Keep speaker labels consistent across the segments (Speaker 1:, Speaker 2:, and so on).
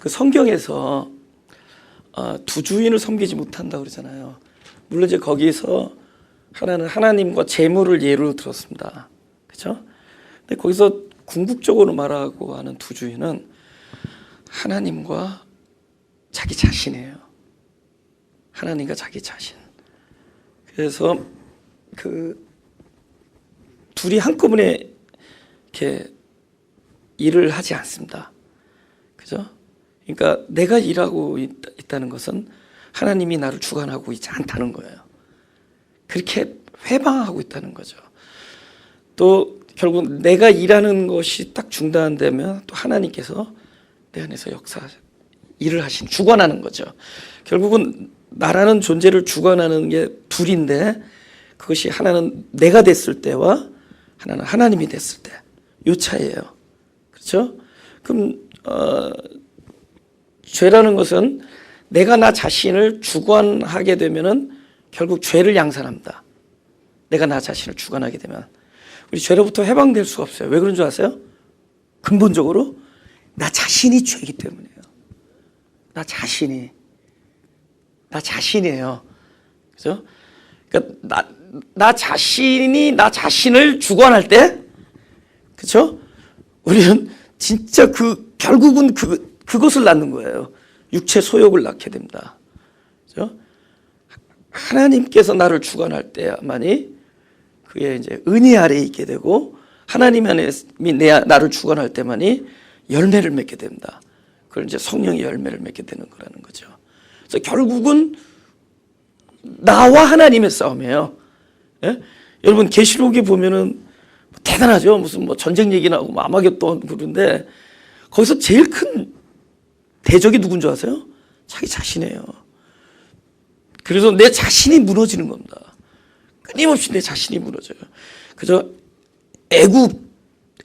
Speaker 1: 그 성경에서 두 주인을 섬기지 못한다고 그러잖아요. 물론 이제 거기서 하나는 하나님과 재물을 예로 들었습니다. 그렇죠? 근데 거기서 궁극적으로 말하고 하는 두 주인은 하나님과 자기 자신이에요. 하나님과 자기 자신. 그래서 그 둘이 한꺼번에 이렇게 일을 하지 않습니다. 그죠? 그러니까 내가 일하고 있다는 것은 하나님이 나를 주관하고 있지 않다는 거예요. 그렇게 회방하고 있다는 거죠. 또 결국 내가 일하는 것이 딱 중단되면 또 하나님께서 내 안에서 일을 하신, 주관하는 거죠. 결국은 나라는 존재를 주관하는 게 둘인데, 그것이 하나는 내가 됐을 때와 하나는 하나님이 됐을 때, 요 차이예요. 그렇죠? 그럼 죄라는 것은 내가 나 자신을 주관하게 되면은 결국 죄를 양산합니다. 내가 나 자신을 주관하게 되면 우리 죄로부터 해방될 수가 없어요. 왜 그런 줄 아세요? 근본적으로 나 자신이 죄이기 때문이에요. 나 자신이에요. 그죠? 그러니까 나 자신이 나 자신을 주관할 때, 그죠? 우리는 진짜 결국은 그것을 낳는 거예요. 육체 소욕을 낳게 됩니다. 그죠? 하나님께서 나를 주관할 때만이 그의 이제 은혜 아래에 있게 되고, 하나님 안에 나를 주관할 때만이 열매를 맺게 됩니다. 그걸 이제 성령의 열매를 맺게 되는 거라는 거죠. 그래서 결국은 나와 하나님의 싸움이에요. 예? 여러분 계시록에 보면은 대단하죠. 무슨 전쟁 얘기 나오고 아마겟돈 그런데 거기서 제일 큰 대적이 누군 줄 아세요? 자기 자신이에요. 그래서 내 자신이 무너지는 겁니다. 끊임없이 내 자신이 무너져요. 그저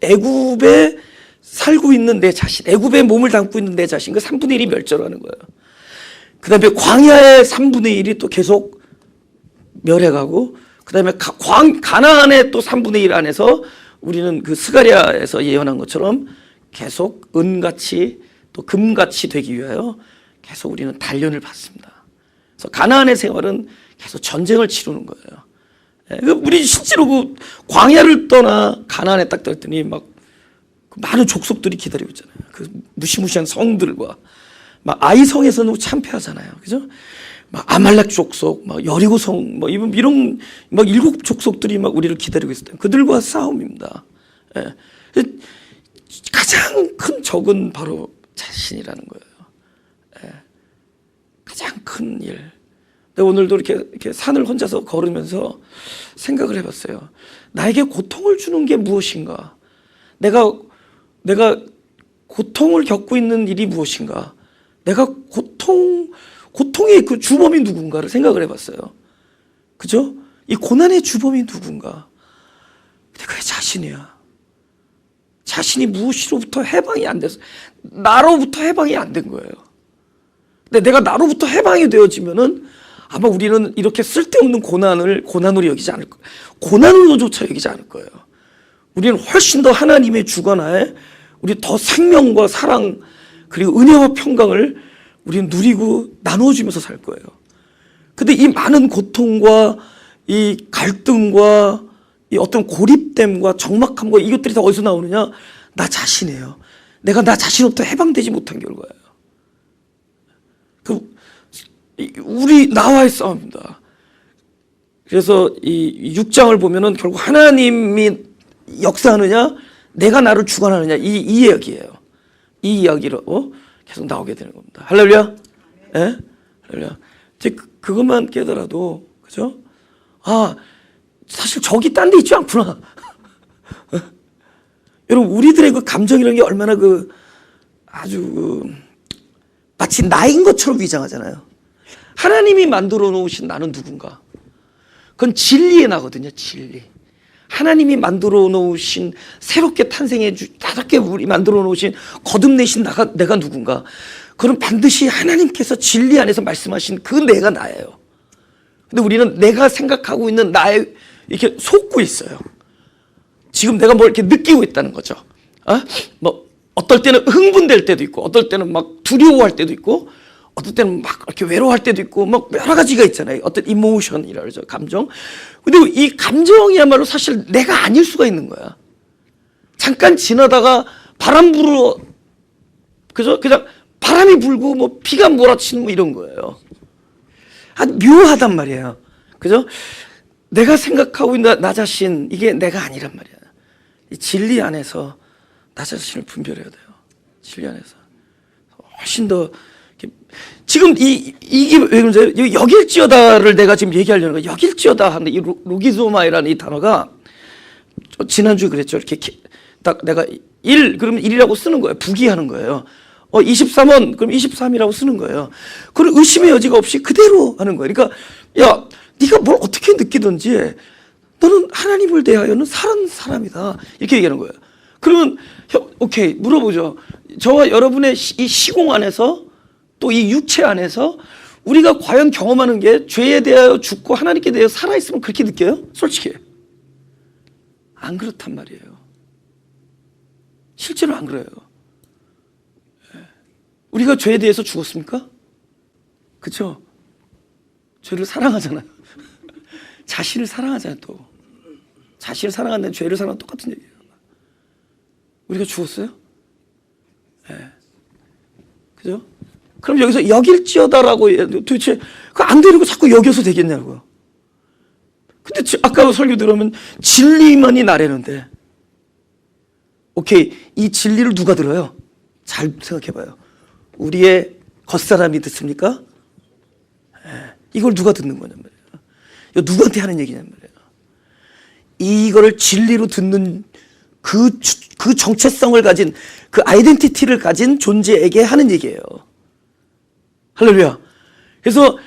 Speaker 1: 애굽에 살고 있는 내 자신, 애굽에 몸을 담고 있는 내 자신, 그 3분의 1이 멸절하는 거예요. 그 다음에 광야의 3분의 1이 또 계속 멸해가고, 그 다음에 가나안의 또 3분의 1 안에서 우리는 그 스가랴에서 예언한 것처럼 계속 은같이 또 금같이 되기 위하여 계속 우리는 단련을 받습니다. 그래서 가나안의 생활은 계속 전쟁을 치르는 거예요. 우리 실제로 그 광야를 떠나 가나안에 딱 들었더니 막 많은 족속들이 기다리고 있잖아요. 그 무시무시한 성들과 막 아이성에서는 참패하잖아요. 그죠? 막 아말렉 족속, 막 여리고성, 이런 막 7 족속들이 막 우리를 기다리고 있을 때 그들과 싸움입니다. 예. 가장 큰 적은 바로 자신이라는 거예요. 예. 가장 큰 일. 오늘도 이렇게 산을 혼자서 걸으면서 생각을 해봤어요. 나에게 고통을 주는 게 무엇인가? 내가 고통을 겪고 있는 일이 무엇인가? 내가 고통의 그 주범이 누군가를 생각을 해봤어요. 그죠? 이 고난의 주범이 누군가? 근데 그게 자신이야. 자신이 무엇으로부터 해방이 안 돼서, 나로부터 해방이 안 된 거예요. 근데 내가 나로부터 해방이 되어지면은 아마 우리는 이렇게 쓸데없는 고난으로 여기지 않을 거예요. 고난으로조차 여기지 않을 거예요. 우리는 훨씬 더 하나님의 주관하에 우리 더 생명과 사랑 그리고 은혜와 평강을 우리는 누리고 나누어주면서 살 거예요. 근데 이 많은 고통과 이 갈등과 이 어떤 고립됨과 적막함과 이것들이 다 어디서 나오느냐? 나 자신이에요. 내가 나 자신으로부터 해방되지 못한 결과예요. 우리 나와의 싸움입니다. 그래서 이 6장을 보면은 결국 하나님이 역사하느냐, 내가 나를 주관하느냐, 이 이야기예요. 이 이야기로 계속 나오게 되는 겁니다. 할렐루야? 예? 할렐루야. 그것만 깨달아도, 그죠? 사실 적이 딴 데 있지 않구나. 여러분, 우리들의 그 감정이라는 게 얼마나 아주 마치 나인 것처럼 위장하잖아요. 하나님이 만들어 놓으신 나는 누군가? 그건 진리의 나거든요, 진리. 하나님이 만들어 놓으신 새롭게 새롭게 우리 만들어 놓으신 거듭내신 내가 누군가? 그건 반드시 하나님께서 진리 안에서 말씀하신 그 내가 나예요. 근데 우리는 내가 생각하고 있는 나에 이렇게 속고 있어요. 지금 내가 뭘 이렇게 느끼고 있다는 거죠. 어떨 때는 흥분될 때도 있고, 어떨 때는 막 두려워할 때도 있고, 어떨 때는 막 이렇게 외로워할 때도 있고, 막 여러 가지가 있잖아요. 어떤 이모션이라 그러죠. 감정. 근데 이 감정이야말로 사실 내가 아닐 수가 있는 거야. 잠깐 지나다가 바람 불어, 그죠? 그냥 바람이 불고 뭐 비가 몰아치는 뭐 이런 거예요. 아주 묘하단 말이에요. 그죠? 내가 생각하고 있는 나 자신, 이게 내가 아니란 말이야. 이 진리 안에서 나 자신을 분별해야 돼요. 진리 안에서. 훨씬 더, 지금 이게 왜 그런지, 여길지어다를 내가 지금 얘기하려는 거야. 여길지어다 하는 이 로기조마이라는 이 단어가, 지난주에 그랬죠. 이렇게 딱 내가 그러면 1이라고 쓰는 거예요. 부기하는 거예요. 23원, 그럼 23이라고 쓰는 거예요. 그걸 의심의 여지가 없이 그대로 하는 거예요. 그러니까, 야, 네가 뭘 어떻게 느끼든지 너는 하나님을 대하여는 살은 사람이다. 이렇게 얘기하는 거예요. 그러면, 오케이, 물어보죠. 저와 여러분의 이 시공 안에서 또 이 육체 안에서 우리가 과연 경험하는 게 죄에 대하여 죽고 하나님께 대하여 살아있으면 그렇게 느껴요? 솔직히. 안 그렇단 말이에요. 실제로 안 그래요. 우리가 죄에 대해서 죽었습니까? 그렇죠? 죄를 사랑하잖아요. 자신을 사랑하잖아요. 또 자신을 사랑하는 죄를 사랑하는 똑같은 얘기예요. 우리가 죽었어요? 네. 그죠? 그럼 여기서 여길지어다라고 도대체 안 되는 거 자꾸 여겨서 되겠냐고요. 근데 아까 설교 들으면 진리만이 나래는데, 오케이, 이 진리를 누가 들어요? 잘 생각해봐요. 우리의 겉사람이 듣습니까? 이걸 누가 듣는 거냔 말이에요. 이거 누구한테 하는 얘기냔 말이에요. 이거를 진리로 듣는 그 정체성을 가진, 그 아이덴티티를 가진 존재에게 하는 얘기예요. 할렐루야. 그래서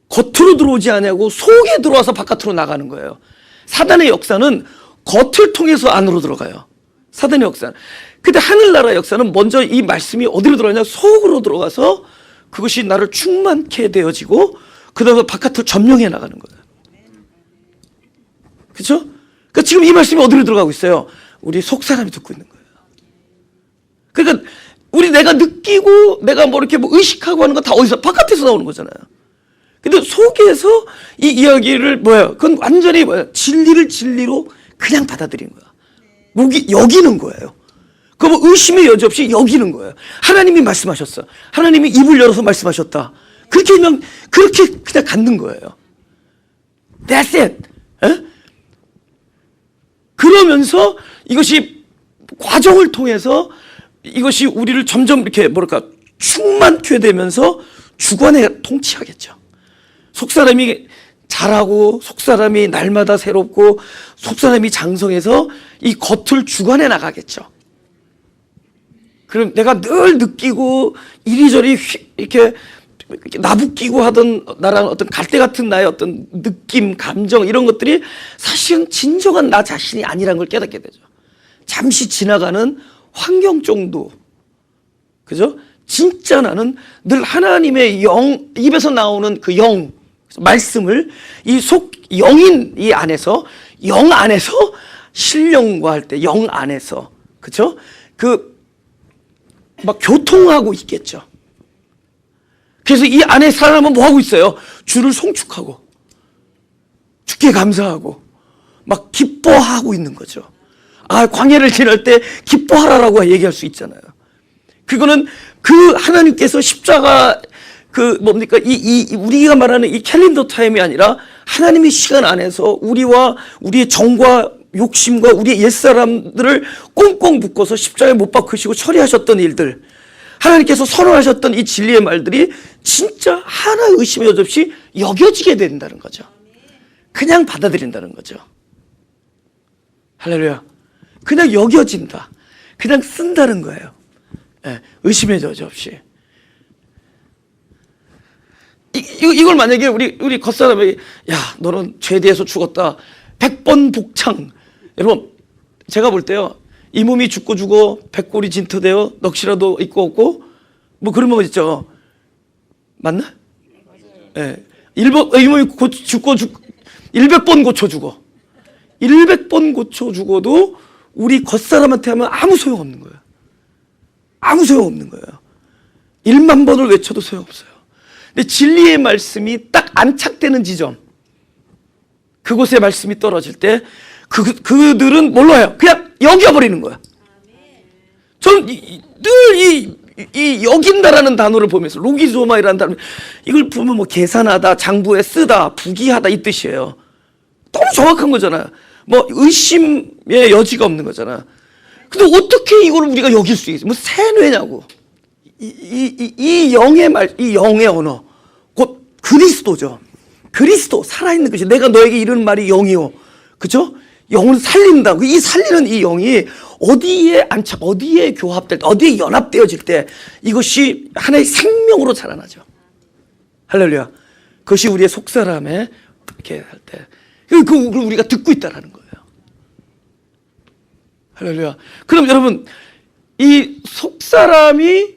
Speaker 1: 겉으로 들어오지 않냐고 속에 들어와서 바깥으로 나가는 거예요. 사단의 역사는 겉을 통해서 안으로 들어가요. 사단의 역사는. 근데 하늘나라의 역사는 먼저 이 말씀이 어디로 들어가냐? 속으로 들어가서 그것이 나를 충만케 되어지고 그 다음에 바깥으로 점령해 나가는 거예요. 그렇죠? 그러니까 지금 이 말씀이 어디로 들어가고 있어요? 우리 속 사람이 듣고 있는 거예요. 그러니까 내가 느끼고 내가 뭐 이렇게 뭐 의식하고 하는 거 다 어디서? 바깥에서 나오는 거잖아요. 근데 속에서 이 이야기를 그건 완전히 진리를 진리로 그냥 받아들인 거야. 여기는 거예요. 그 뭐 의심의 여지 없이 여기는 거예요. 하나님이 말씀하셨어. 하나님이 입을 열어서 말씀하셨다. 그렇게 그냥 갖는 거예요. That's it. 에? 그러면서 이것이 과정을 통해서 이것이 우리를 점점 이렇게 충만케 되면서 주관에 통치하겠죠. 속사람이 자라고 속사람이 날마다 새롭고 속사람이 장성해서 이 겉을 주관해 나가겠죠. 그럼 내가 늘 느끼고 이리저리 이렇게 나부끼고 하던 나랑 어떤 갈대 같은 나의 어떤 느낌, 감정 이런 것들이 사실은 진정한 나 자신이 아니라는 걸 깨닫게 되죠. 잠시 지나가는 환경 정도. 그죠? 진짜 나는 늘 하나님의 입에서 나오는 그 말씀을 이 영인 이 안에서, 영 안에서 신령과 할 때 영 안에서, 그죠? 막 교통하고 있겠죠. 그래서 이 안에 사람은 뭐 하고 있어요? 주를 송축하고, 주께 감사하고, 막 기뻐하고 있는 거죠. 광야를 지날 때 기뻐하라라고 얘기할 수 있잖아요. 그거는 그 하나님께서 십자가 우리가 말하는 이 캘린더 타임이 아니라 하나님의 시간 안에서 우리와 우리의 정과 욕심과 우리의 옛사람들을 꽁꽁 묶어서 십자가에 못 박으시고 처리하셨던 일들, 하나님께서 선언하셨던 이 진리의 말들이 진짜 하나의 의심의 여지 없이 여겨지게 된다는 거죠. 그냥 받아들인다는 거죠. 할렐루야. 그냥 여겨진다. 그냥 쓴다는 거예요. 의심의 여지 없이. 이걸 만약에 우리 겉사람에게, 야, 너는 죄에 대해서 죽었다. 100번 복창. 여러분, 제가 볼 때요, 이 몸이 죽고 죽어, 백골이 진토되어, 넋이라도 있고 없고, 뭐 그런 거 있죠. 맞나? 예. 이 몸이 죽고 100번 고쳐 죽어. 100번 고쳐 죽어도 우리 겉사람한테 하면 아무 소용 없는 거예요. 아무 소용없는 거예요. 1만 번을 외쳐도 소용없어요. 근데 진리의 말씀이 딱 안착되는 지점, 그곳에 말씀이 떨어질 때 그들은 몰라요. 그냥 여겨버리는 거야. 저는 늘 이 여긴다라는 단어를 보면서, 로기조마이라는 단어, 이걸 보면 뭐 계산하다, 장부에 쓰다, 부기하다 이 뜻이에요. 너무 정확한 거잖아요. 뭐 의심의 여지가 없는 거잖아. 근데 어떻게 이걸 우리가 여길 수 있어? 뭐 세뇌냐고. 이 영의 말, 이 영의 언어, 곧 그리스도죠. 그리스도, 살아있는 것이, 내가 너에게 이르는 말이 영이요. 그죠? 영을 살린다. 이 살리는 이 영이 어디에 안착, 어디에 교합될 때, 어디에 연합되어질 때 이것이 하나의 생명으로 자라나죠. 할렐루야. 그것이 우리의 속사람에 이렇게 할 때, 그걸 우리가 듣고 있다라는 거예요. 할렐루야. 그럼 여러분, 이 속사람이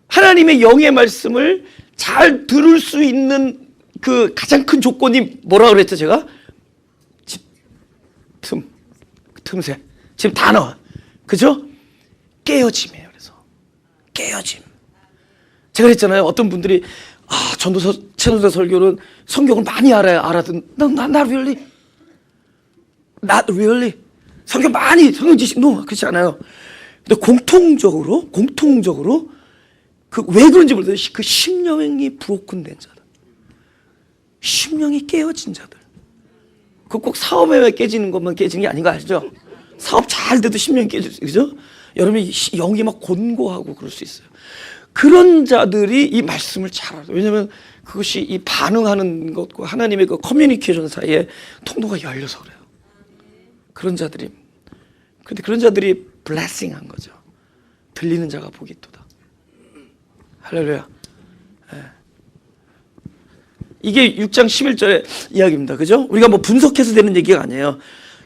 Speaker 1: 하나님의 영의 말씀을 잘 들을 수 있는 그 가장 큰 조건이 뭐라 그랬죠, 제가? 틈새. 지금 단어. 그죠? 깨어짐이에요. 그래서 깨어짐. 제가 그랬잖아요. 어떤 분들이 전도서, 최도사 설교는 성경을 많이 알아듣는, not really. not really. 성경 많이, 성경 지식, 그렇지 않아요. 근데 공통적으로 왜 그런지 모르겠어요. 그 심령이 브로큰된 자들, 심령이 깨어진 자들. 그 꼭 사업에 깨지는 것만 깨지는 게 아닌 거 아시죠? 사업 잘 돼도 심령이 깨질 수 있죠? 여러분이 영이 막 곤고하고 그럴 수 있어요. 그런 자들이 이 말씀을 잘 알아요. 왜냐하면 그것이 이 반응하는 것과 하나님의 그 커뮤니케이션 사이에 통로가 열려서 그래요. 그런 자들이, 근데 그런 자들이 블레싱한 거죠. 들리는 자가 복이 있도다. 할렐루야. 네. 이게 6장 11절의 이야기입니다. 그죠? 우리가 뭐 분석해서 되는 얘기가 아니에요.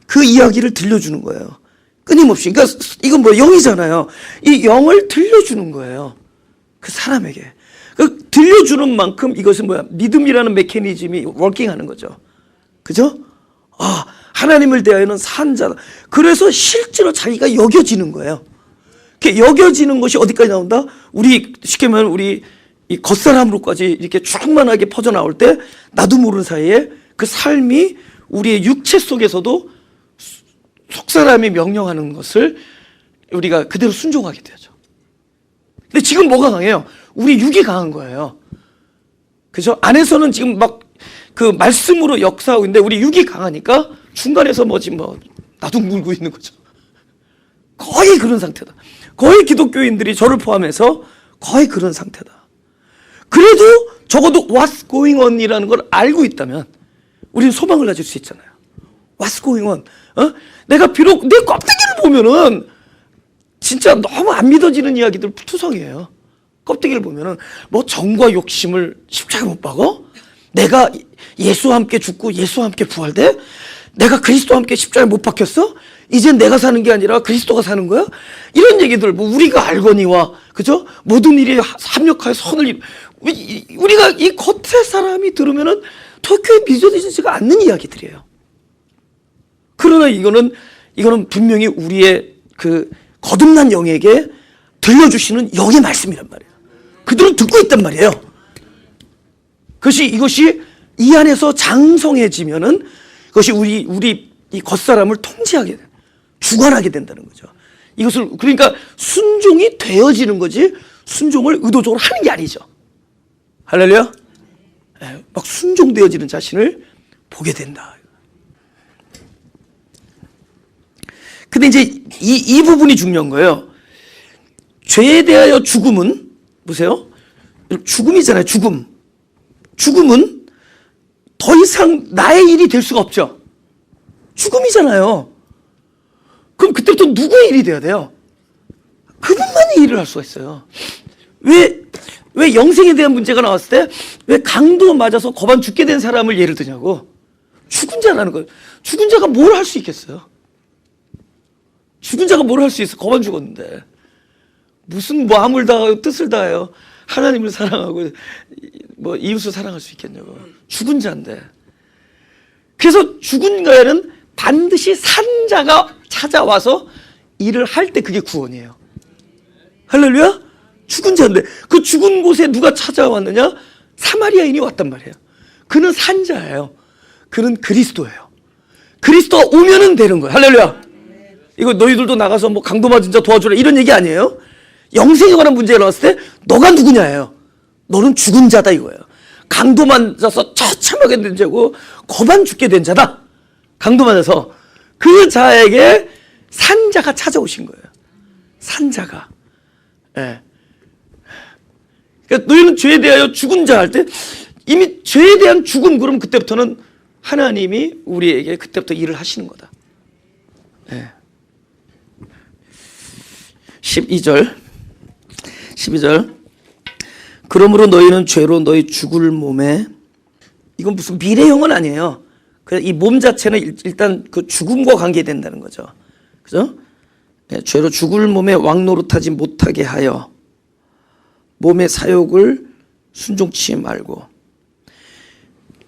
Speaker 1: 그 이야기를 들려주는 거예요. 끊임없이. 그러니까 이건 뭐 영이잖아요. 이 영을 들려주는 거예요. 그 사람에게. 그 들려주는 만큼 이것은 뭐야? 믿음이라는 메커니즘이 워킹하는 거죠. 그죠? 하나님을 대하여는 산 자다. 그래서 실제로 자기가 여겨지는 거예요. 여겨지는 것이 어디까지 나온다? 우리 쉽게 말하면 우리 이 겉사람으로까지 이렇게 충만하게 퍼져나올 때 나도 모르는 사이에 그 삶이 우리의 육체 속에서도 속사람이 명령하는 것을 우리가 그대로 순종하게 되죠. 근데 지금 뭐가 강해요? 우리 육이 강한 거예요. 그죠? 안에서는 지금 막 그 말씀으로 역사하고 있는데 우리 육이 강하니까 중간에서 나도 물고 있는 거죠. 거의 그런 상태다. 거의 기독교인들이 저를 포함해서 거의 그런 상태다. 그래도 적어도 what's going on 이라는 걸 알고 있다면 우리는 소망을 가질 수 있잖아요. What's going on? 내가 비록 내 껍데기를 보면은 진짜 너무 안 믿어지는 이야기들 투성이에요. 껍데기를 보면은 뭐 정과 욕심을 십자가 못 박어? 내가 예수와 함께 죽고 예수와 함께 부활돼? 내가 그리스도와 함께 십자가에 못 박혔어? 이젠 내가 사는 게 아니라 그리스도가 사는 거야? 이런 얘기들, 뭐 우리가 알거니와, 그죠? 모든 일에 합력하여 선을 우리가 이 겉의 사람이 들으면은 도쿄에 믿어지지가 않는 이야기들이에요. 그러나 이거는 분명히 우리의 그 거듭난 영에게 들려주시는 영의 말씀이란 말이에요. 그들은 듣고 있단 말이에요. 이것이 이 안에서 장성해지면은 그것이 우리 이 겉사람을 통제하게 돼. 주관하게 된다는 거죠. 이것을, 그러니까 순종이 되어지는 거지 순종을 의도적으로 하는 게 아니죠. 할렐루야. 막 순종되어지는 자신을 보게 된다. 근데 이제 이 부분이 중요한 거예요. 죄에 대하여 죽음은, 보세요. 죽음이잖아요. 죽음은 더 이상 나의 일이 될 수가 없죠. 죽음이잖아요. 그럼 그때부터 누구의 일이 돼야 돼요? 그분만이 일을 할 수가 있어요. 왜 영생에 대한 문제가 나왔을 때 왜 강도 맞아서 거반 죽게 된 사람을 예를 드냐고. 죽은 자라는 거예요. 죽은 자가 뭘 할 수 있겠어요? 죽은 자가 뭘 할 수 있어? 거반 죽었는데. 무슨 암을 다하고 뜻을 다해요. 하나님을 사랑하고 이웃을 사랑할 수 있겠냐고. 죽은 자인데. 그래서 죽은 자에는 반드시 산 자가 찾아와서 일을 할 때 그게 구원이에요. 할렐루야? 죽은 자인데 그 죽은 곳에 누가 찾아왔느냐? 사마리아인이 왔단 말이에요. 그는 산자예요. 그는 그리스도예요. 그리스도가 오면은 되는 거예요. 할렐루야. 이거 너희들도 나가서 뭐 강도 맞은 자 도와주라 이런 얘기 아니에요. 영생에 관한 문제가 나왔을 때 너가 누구냐예요. 너는 죽은 자다 이거예요. 강도 맞아서 처참하게 된 자고 거반 죽게 된 자다. 강도 맞아서 그 자에게 산자가 찾아오신 거예요. 산자가. 예. 그러니까 너희는 죄에 대하여 죽은 자 할 때 이미 죄에 대한 죽음, 그럼 그때부터는 하나님이 우리에게 그때부터 일을 하시는 거다. 예. 12절 그러므로 너희는 죄로 너희 죽을 몸에, 이건 무슨 미래형은 아니에요. 그냥 이 몸 자체는 일단 그 죽음과 관계된다는 거죠. 그죠? 예, 죄로 죽을 몸에 왕노릇하지 못하게 하여 몸의 사욕을 순종치 말고.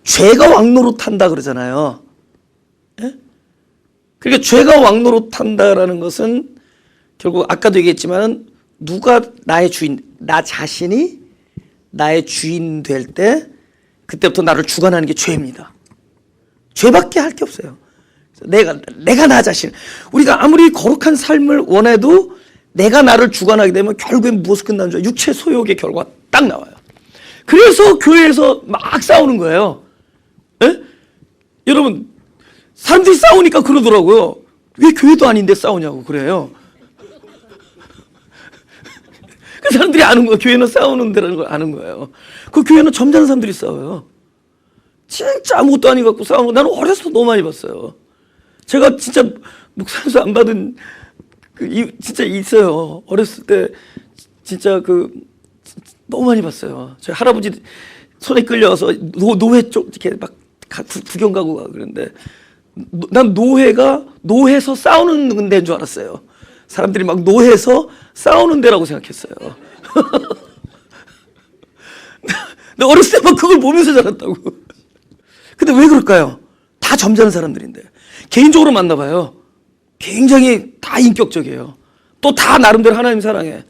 Speaker 1: 죄가 왕노릇한다 그러잖아요. 예? 그러니까 죄가 왕노릇한다라는 것은 결국 아까도 얘기했지만 누가 나의 주인, 나 자신이 나의 주인 될 때 그때부터 나를 주관하는 게 죄입니다. 죄밖에 할 게 없어요. 내가 나 자신, 우리가 아무리 거룩한 삶을 원해도 내가 나를 주관하게 되면 결국엔 무엇을 끝나는 줄 알아요? 육체 소욕의 결과가 딱 나와요. 그래서 교회에서 막 싸우는 거예요. 에? 여러분, 사람들이 싸우니까 그러더라고요. 왜 교회도 아닌데 싸우냐고 그래요. 그 사람들이 아는 거예요. 교회는 싸우는 데라는 걸 아는 거예요. 그 교회는 점잖은 사람들이 싸워요. 진짜 아무것도 아닌 것 같고 싸우는 거 나는 어렸을 때 너무 많이 봤어요. 제가 진짜 목사에서 안 받은 진짜 있어요. 어렸을 때 진짜 너무 많이 봤어요. 저희 할아버지 손에 끌려와서 노회 쪽 이렇게 막 구경 가고 그랬는데 난 노회에서 싸우는 데인 줄 알았어요. 사람들이 막 노회에서 싸우는 데라고 생각했어요. 나 어렸을 때 막 그걸 보면서 자랐다고. 근데 왜 그럴까요? 다 점잖은 사람들인데. 개인적으로 만나봐요. 굉장히 다 인격적이에요. 또 다 나름대로 하나님 사랑해.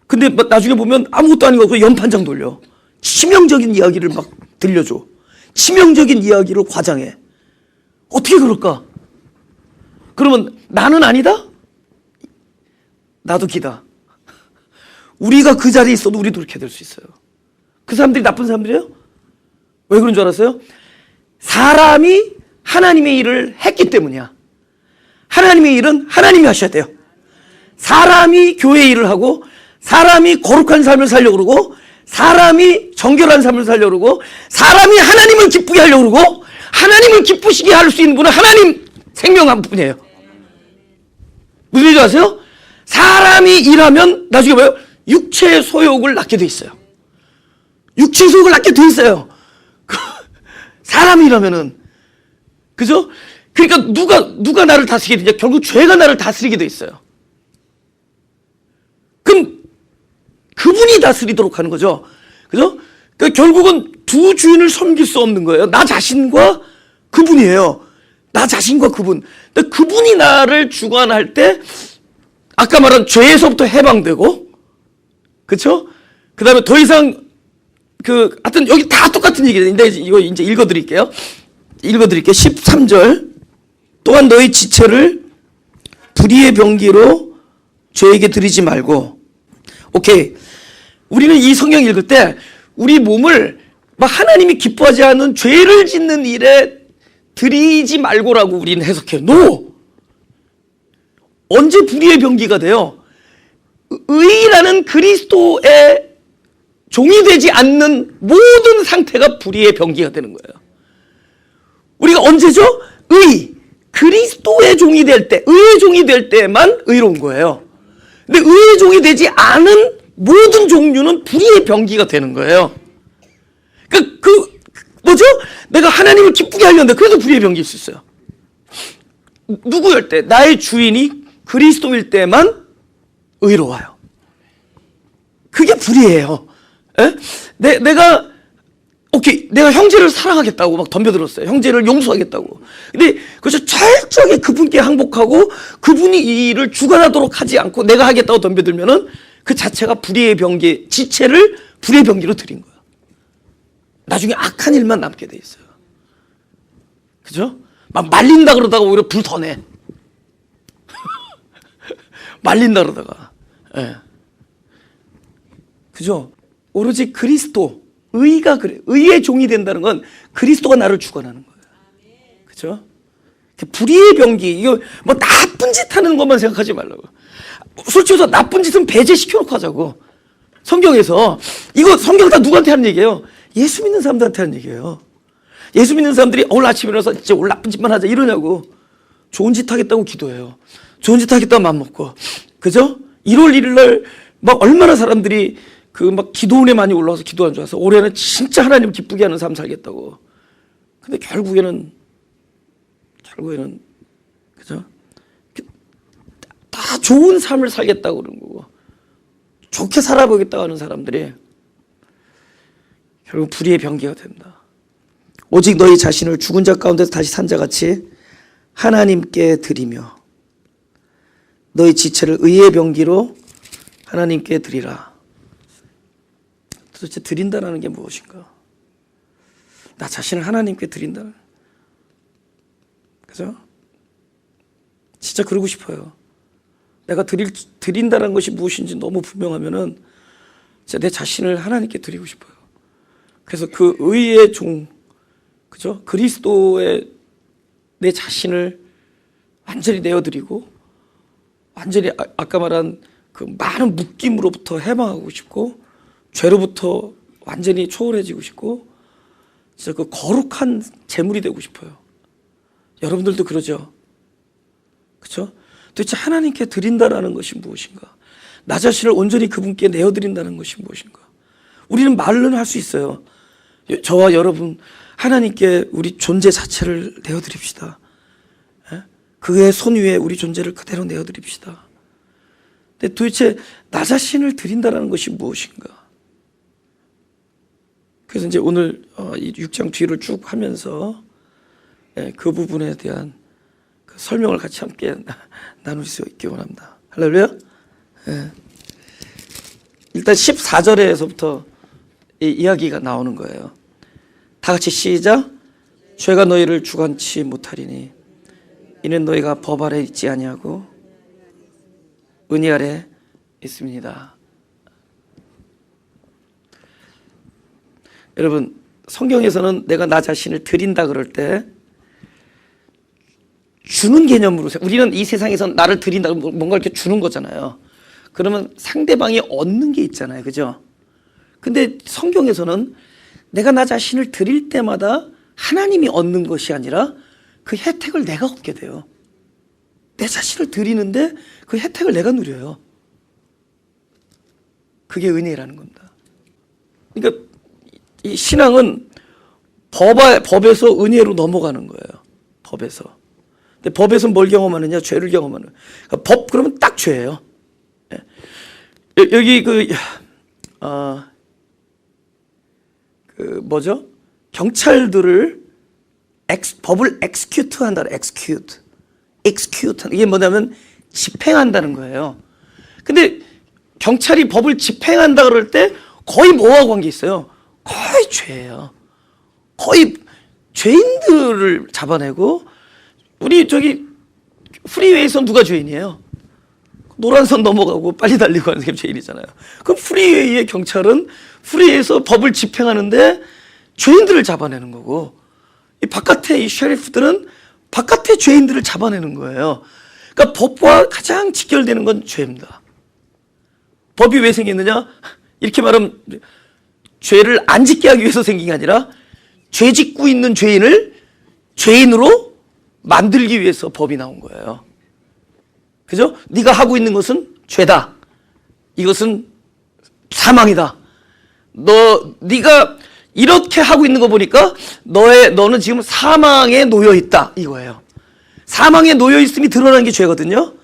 Speaker 1: 근데 나중에 보면 아무것도 아닌 거 같고 연판장 돌려. 치명적인 이야기를 막 들려줘. 치명적인 이야기를 과장해. 어떻게 그럴까? 그러면 나는 아니다? 나도 기다. 우리가 그 자리에 있어도 우리도 그렇게 될 수 있어요. 그 사람들이 나쁜 사람들이에요? 왜 그런 줄 알았어요? 사람이 하나님의 일을 했기 때문이야. 하나님의 일은 하나님이 하셔야 돼요. 사람이 교회 일을 하고, 사람이 거룩한 삶을 살려고 그러고, 사람이 정결한 삶을 살려고 그러고, 사람이 하나님을 기쁘게 하려고 그러고, 하나님을 기쁘시게 할 수 있는 분은 하나님 생명 한 분이에요. 무슨 얘기인지 아세요? 사람이 일하면 나중에 뭐예요? 육체의 소욕을 낳게 돼 있어요. 육체의 소욕을 낳게 돼 있어요. 사람이 일하면은. 그죠? 그러니까 누가 나를 다스리게 되냐? 결국 죄가 나를 다스리게 돼 있어요. 그럼 그분이 다스리도록 하는 거죠. 그죠? 그러니까 결국은 두 주인을 섬길 수 없는 거예요. 나 자신과 그분이에요. 나 자신과 그분. 근데 그분이 나를 주관할 때 아까 말한 죄에서부터 해방되고, 그렇죠? 그다음에 더 이상 하여튼 여기 다 똑같은 얘기인데 이거 이제 읽어드릴게요. 13절. 또한 너희 지체를 불의의 병기로 죄에게 드리지 말고. 오케이. 우리는 이 성경 읽을 때 우리 몸을 막 하나님이 기뻐하지 않는 죄를 짓는 일에 드리지 말고라고 우리는 해석해요. No! 언제 불의의 병기가 돼요? 의라는 그리스도의 종이 되지 않는 모든 상태가 불의의 병기가 되는 거예요. 우리가 언제죠? 그리스도의 종이 될 때, 의의 종이 될 때만 의로운 거예요. 근데 의의 종이 되지 않은 모든 종류는 불의의 병기가 되는 거예요. 그러니까 뭐죠? 내가 하나님을 기쁘게 하려는데 그래도 불의의 병기일 수 있어요. 누구일 때? 나의 주인이 그리스도일 때만 의로워요. 그게 불의예요. 에? 내가 형제를 사랑하겠다고 막 덤벼들었어요. 형제를 용서하겠다고. 근데 그래서 철저하게 그분께 항복하고 그분이 이 일을 주관하도록 하지 않고 내가 하겠다고 덤벼들면은 그 자체가 불의의 병기, 지체를 불의의 병기로 드린 거야. 나중에 악한 일만 남게 돼 있어요. 그죠? 막 말린다 그러다가 오히려 불 더 내. 말린다 그러다가. 예. 그죠? 오로지 그리스도, 의가 그래. 의의 종이 된다는 건 그리스도가 나를 주관하는 거예요. 그죠? 불의의 병기, 이거 뭐 나쁜 짓 하는 것만 생각하지 말라고. 솔직히 서 나쁜 짓은 배제시켜놓고 하자고. 성경에서 이거 성경 다 누구한테 하는 얘기예요? 예수 믿는 사람들한테 하는 얘기예요. 예수 믿는 사람들이 오늘 아침에 일어나서 이제 오늘 나쁜 짓만 하자 이러냐고. 좋은 짓 하겠다고 기도해요. 좋은 짓 하겠다고 마음먹고. 그죠? 1월 1일 날 막 얼마나 사람들이 그 막 기도원에 많이 올라와서 기도한 줄 알아서 올해는 진짜 하나님 기쁘게 하는 삶 살겠다고. 근데 결국에는 그죠? 다 좋은 삶을 살겠다고 그러는 거고, 좋게 살아보겠다고 하는 사람들이 결국 불의의 병기가 된다. 오직 너희 자신을 죽은 자 가운데서 다시 산 자같이 하나님께 드리며 너희 지체를 의의 병기로 하나님께 드리라. 도대체 드린다는 게 무엇인가? 나 자신을 하나님께 드린다. 그죠? 진짜 그러고 싶어요. 내가 드린다는 것이 무엇인지 너무 분명하면은 진짜 내 자신을 하나님께 드리고 싶어요. 그래서 그 의의 종, 그죠? 그리스도의 내 자신을 완전히 내어드리고, 완전히 아까 말한 그 많은 묶임으로부터 해방하고 싶고, 죄로부터 완전히 초월해지고 싶고, 진짜 그 거룩한 제물이 되고 싶어요. 여러분들도 그러죠? 그렇죠? 도대체 하나님께 드린다라는 것이 무엇인가? 나 자신을 온전히 그분께 내어드린다는 것이 무엇인가? 우리는 말로는 할 수 있어요. 저와 여러분, 하나님께 우리 존재 자체를 내어드립시다. 그의 손 위에 우리 존재를 그대로 내어드립시다. 근데 도대체 나 자신을 드린다는 것이 무엇인가? 그래서 이제 오늘 이 6장 뒤를 쭉 하면서 그 부분에 대한 그 설명을 같이 함께 나눌 수 있기 원합니다. 할렐루야. 일단 14절에서부터 이 이야기가 나오는 거예요. 다 같이 시작. 죄가 너희를 주관치 못하리니 이는 너희가 법 아래 있지 아니하고 은혜 아래 있습니다. 여러분, 성경에서는 내가 나 자신을 드린다 그럴 때 주는 개념으로, 우리는 이 세상에서 나를 드린다 그러면 뭔가 이렇게 주는 거잖아요. 그러면 상대방이 얻는 게 있잖아요. 그죠? 근데 성경에서는 내가 나 자신을 드릴 때마다 하나님이 얻는 것이 아니라 그 혜택을 내가 얻게 돼요. 내 자신을 드리는데 그 혜택을 내가 누려요. 그게 은혜라는 겁니다. 그러니까 이 신앙은 법에서 은혜로 넘어가는 거예요. 법에서. 근데 법에서 뭘 경험하느냐? 죄를 경험하는 거예요. 그러니까 그러면 딱 죄예요. 여기 뭐죠? 경찰들을 법을 execute 한다. execute. 이게 뭐냐면 집행한다는 거예요. 근데 경찰이 법을 집행한다 그럴 때 거의 뭐와 관계 있어요? 거의 죄예요. 거의 죄인들을 잡아내고, 우리 저기 프리웨이에서 누가 죄인이에요? 노란선 넘어가고 빨리 달리고 하는 게 죄인이잖아요. 그럼 프리웨이의 경찰은 프리웨이에서 법을 집행하는데 죄인들을 잡아내는 거고, 이 바깥의 이 셰리프들은 바깥의 죄인들을 잡아내는 거예요. 그러니까 법과 가장 직결되는 건 죄입니다. 법이 왜 생겼느냐? 이렇게 말하면 죄를 안 짓게 하기 위해서 생긴 게 아니라 죄 짓고 있는 죄인을 죄인으로 만들기 위해서 법이 나온 거예요. 그죠? 네가 하고 있는 것은 죄다. 이것은 사망이다. 네가 이렇게 하고 있는 거 보니까 너는 지금 사망에 놓여 있다. 이거예요. 사망에 놓여 있음이 드러나는 게 죄거든요.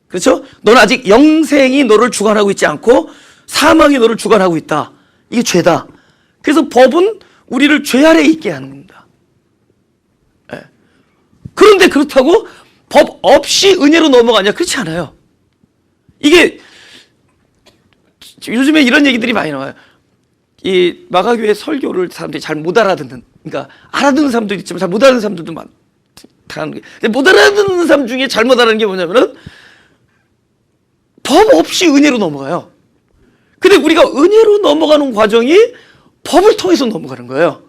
Speaker 1: 그렇죠? 너는 아직 영생이 너를 주관하고 있지 않고 사망이 너를 주관하고 있다. 이게 죄다. 그래서 법은 우리를 죄 아래에 있게 하는 겁니다. 네. 그런데 그렇다고 법 없이 은혜로 넘어가냐? 그렇지 않아요. 이게 요즘에 이런 얘기들이 많이 나와요. 이 마가교회 설교를 사람들이 잘 못 알아듣는, 그러니까 알아듣는 사람도 있지만 잘 못 알아듣는 사람들도 많다는 게. 근데 못 알아듣는 사람 중에 잘못 알아듣는 게 뭐냐면은 법 없이 은혜로 넘어가요. 근데 우리가 은혜로 넘어가는 과정이 법을 통해서 넘어가는 거예요.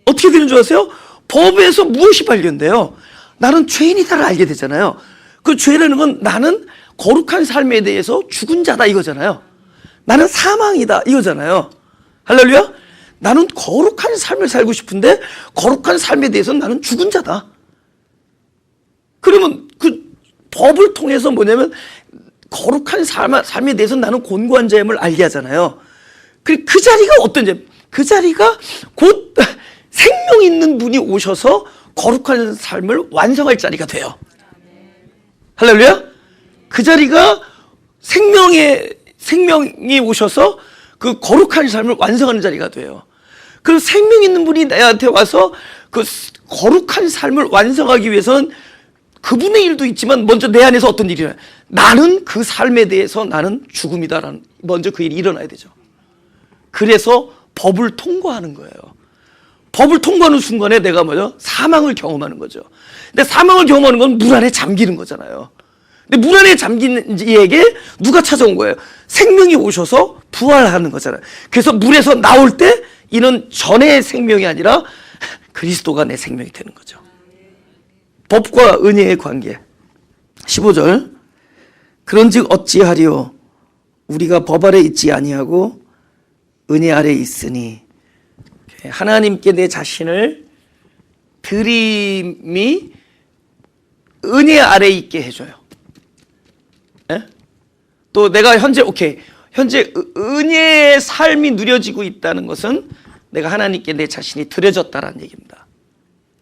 Speaker 1: 어떻게 되는 줄 아세요? 법에서 무엇이 발견돼요? 나는 죄인이다를 알게 되잖아요. 그 죄라는 건 나는 거룩한 삶에 대해서 죽은 자다 이거잖아요. 나는 사망이다 이거잖아요. 할렐루야. 나는 거룩한 삶을 살고 싶은데 거룩한 삶에 대해서는 나는 죽은 자다. 그러면 그 법을 통해서 뭐냐면 거룩한 삶에 대해서 나는 곤고한 자임을 알게 하잖아요. 그 자리가 어떤 자리? 그 자리가 곧 생명 있는 분이 오셔서 거룩한 삶을 완성할 자리가 돼요. 할렐루야. 그 자리가 생명이 오셔서 그 거룩한 삶을 완성하는 자리가 돼요. 그럼 생명 있는 분이 나한테 와서 그 거룩한 삶을 완성하기 위해서는 그분의 일도 있지만 먼저 내 안에서 어떤 일이 일어나요? 나는 그 삶에 대해서 나는 죽음이다라는 먼저 그 일이 일어나야 되죠. 그래서 법을 통과하는 거예요. 법을 통과하는 순간에 내가 뭐죠? 사망을 경험하는 거죠. 근데 사망을 경험하는 건 물 안에 잠기는 거잖아요. 근데 물 안에 잠긴 이에게 누가 찾아온 거예요? 생명이 오셔서 부활하는 거잖아요. 그래서 물에서 나올 때 이는 전의 생명이 아니라 그리스도가 내 생명이 되는 거죠. 법과 은혜의 관계. 15절. 그런즉 어찌하리요? 우리가 법 아래 있지 아니하고 은혜 아래 있으니. 하나님께 내 자신을 드림이 은혜 아래 있게 해줘요. 예? 또 내가 현재 은혜의 삶이 누려지고 있다는 것은 내가 하나님께 내 자신이 드려졌다라는 얘기입니다.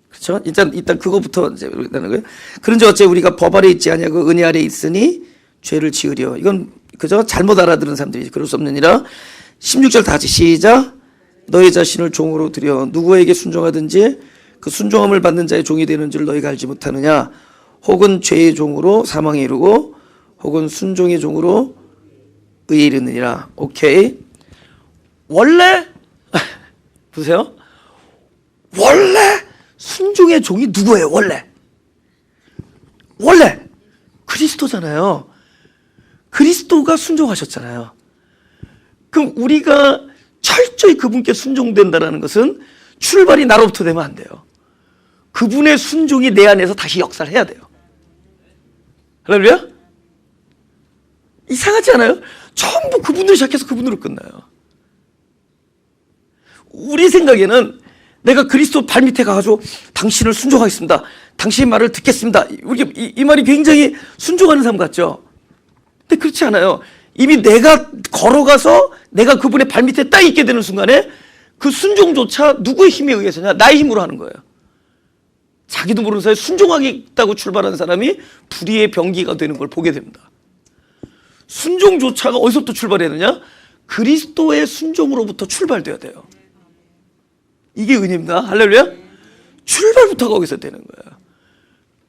Speaker 1: 그렇죠? 일단 그거부터 이제 우리가 거예요. 그런지 어째 우리가 법 아래 있지 아니하고 은혜 아래 있으니 죄를 지으려. 이건 그저 잘못 알아들은 사람들이 그럴 수 없느니라. 16절 다 같이 시작. 너희 자신을 종으로 드려 누구에게 순종하든지 그 순종함을 받는 자의 종이 되는 줄 너희가 알지 못하느냐. 혹은 죄의 종으로 사망에 이르고 혹은 순종의 종으로 의에 이르느니라. 오케이. 원래 보세요. 원래 순종의 종이 누구예요? 원래 그리스도잖아요. 그리스도가 순종하셨잖아요. 그럼 우리가 철저히 그분께 순종된다는 것은 출발이 나로부터 되면 안 돼요. 그분의 순종이 내 안에서 다시 역사를 해야 돼요. 할렐루야? 이상하지 않아요? 전부 그분으로 시작해서 그분으로 끝나요. 우리 생각에는 내가 그리스도 발밑에 가가지고 당신을 순종하겠습니다. 당신의 말을 듣겠습니다. 이 말이 굉장히 순종하는 삶 같죠? 근데 그렇지 않아요. 이미 내가 걸어가서 내가 그분의 발밑에 딱 있게 되는 순간에 그 순종조차 누구의 힘에 의해서냐? 나의 힘으로 하는 거예요. 자기도 모르는 사이에 순종하겠다고 출발한 사람이 불의의 병기가 되는 걸 보게 됩니다. 순종조차가 어디서부터 출발했느냐? 그리스도의 순종으로부터 출발돼야 돼요. 이게 은혜입니다. 할렐루야. 출발부터 거기서 되는 거예요.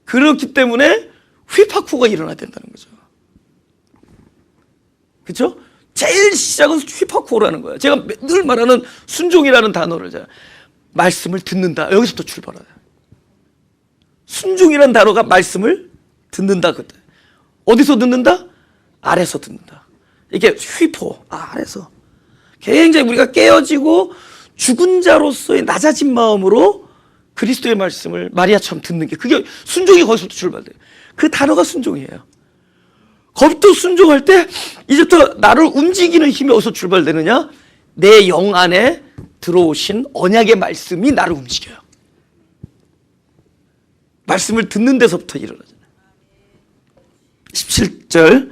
Speaker 1: 그렇기 때문에 휘파쿠가 일어나야 된다는 거죠. 그렇죠? 제일 시작은 휘파쿠라는 거예요. 제가 늘 말하는 순종이라는 단어를 제가 말씀을 듣는다. 여기서부터 출발해요. 순종이라는 단어가 말씀을 듣는다. 그때 어디서 듣는다? 아래서 듣는다. 이게 휘포 아래서 굉장히 우리가 깨어지고 죽은 자로서의 낮아진 마음으로 그리스도의 말씀을 마리아처럼 듣는 게 그게 순종이 거기서부터 출발돼요. 그 단어가 순종이에요. 거기부터 순종할 때 이제부터 나를 움직이는 힘이 어디서 출발되느냐? 내 영 안에 들어오신 언약의 말씀이 나를 움직여요. 말씀을 듣는 데서부터 일어나잖아요. 17절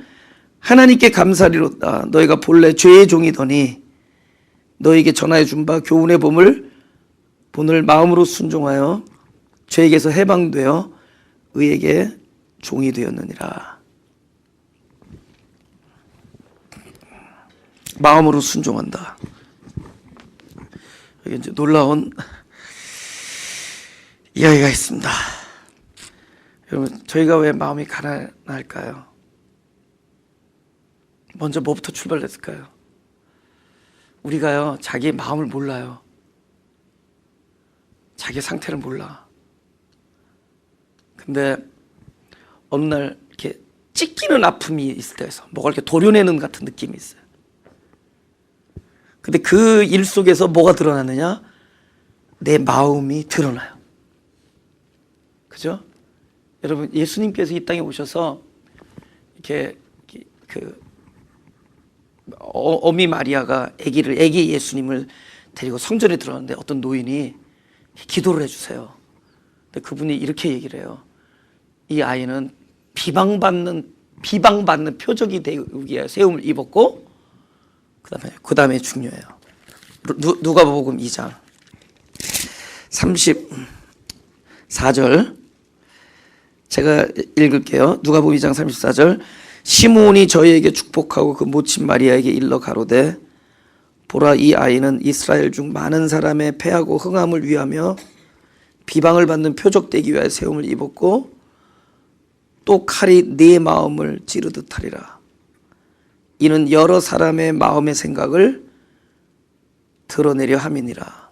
Speaker 1: 하나님께 감사리로다. 너희가 본래 죄의 종이더니 너희에게 전하여 준 바 교훈의 본을 마음으로 순종하여 죄에게서 해방되어 의에게 종이 되었느니라. 마음으로 순종한다. 여기 이제 놀라운 이야기가 있습니다. 여러분, 저희가 왜 마음이 가난할까요? 먼저 뭐부터 출발했을까요? 우리가요, 자기의 마음을 몰라요. 자기 상태를 몰라. 근데 어느 날 이렇게 찢기는 아픔이 있을 때에서 뭐가 이렇게 도려내는 같은 느낌이 있어요. 근데 그 일 속에서 뭐가 드러나느냐? 내 마음이 드러나요. 그죠? 여러분, 예수님께서 이 땅에 오셔서 이렇게 어미 마리아가 아기 예수님을 데리고 성전에 들어왔는데 어떤 노인이 기도를 해주세요. 근데 그분이 이렇게 얘기를 해요. 이 아이는 비방받는 표적이 되기 위해 세움을 입었고, 그 다음에 중요해요. 누가복음 2장 34절 제가 읽을게요. 누가복음 2장 34절. 시므온이 저희에게 축복하고 그 모친 마리아에게 일러 가로되 보라, 이 아이는 이스라엘 중 많은 사람의 패하고 흥함을 위하며 비방을 받는 표적 되기 위하여 세움을 입었고 또 칼이 네 마음을 찌르듯 하리라. 이는 여러 사람의 마음의 생각을 드러내려 함이니라.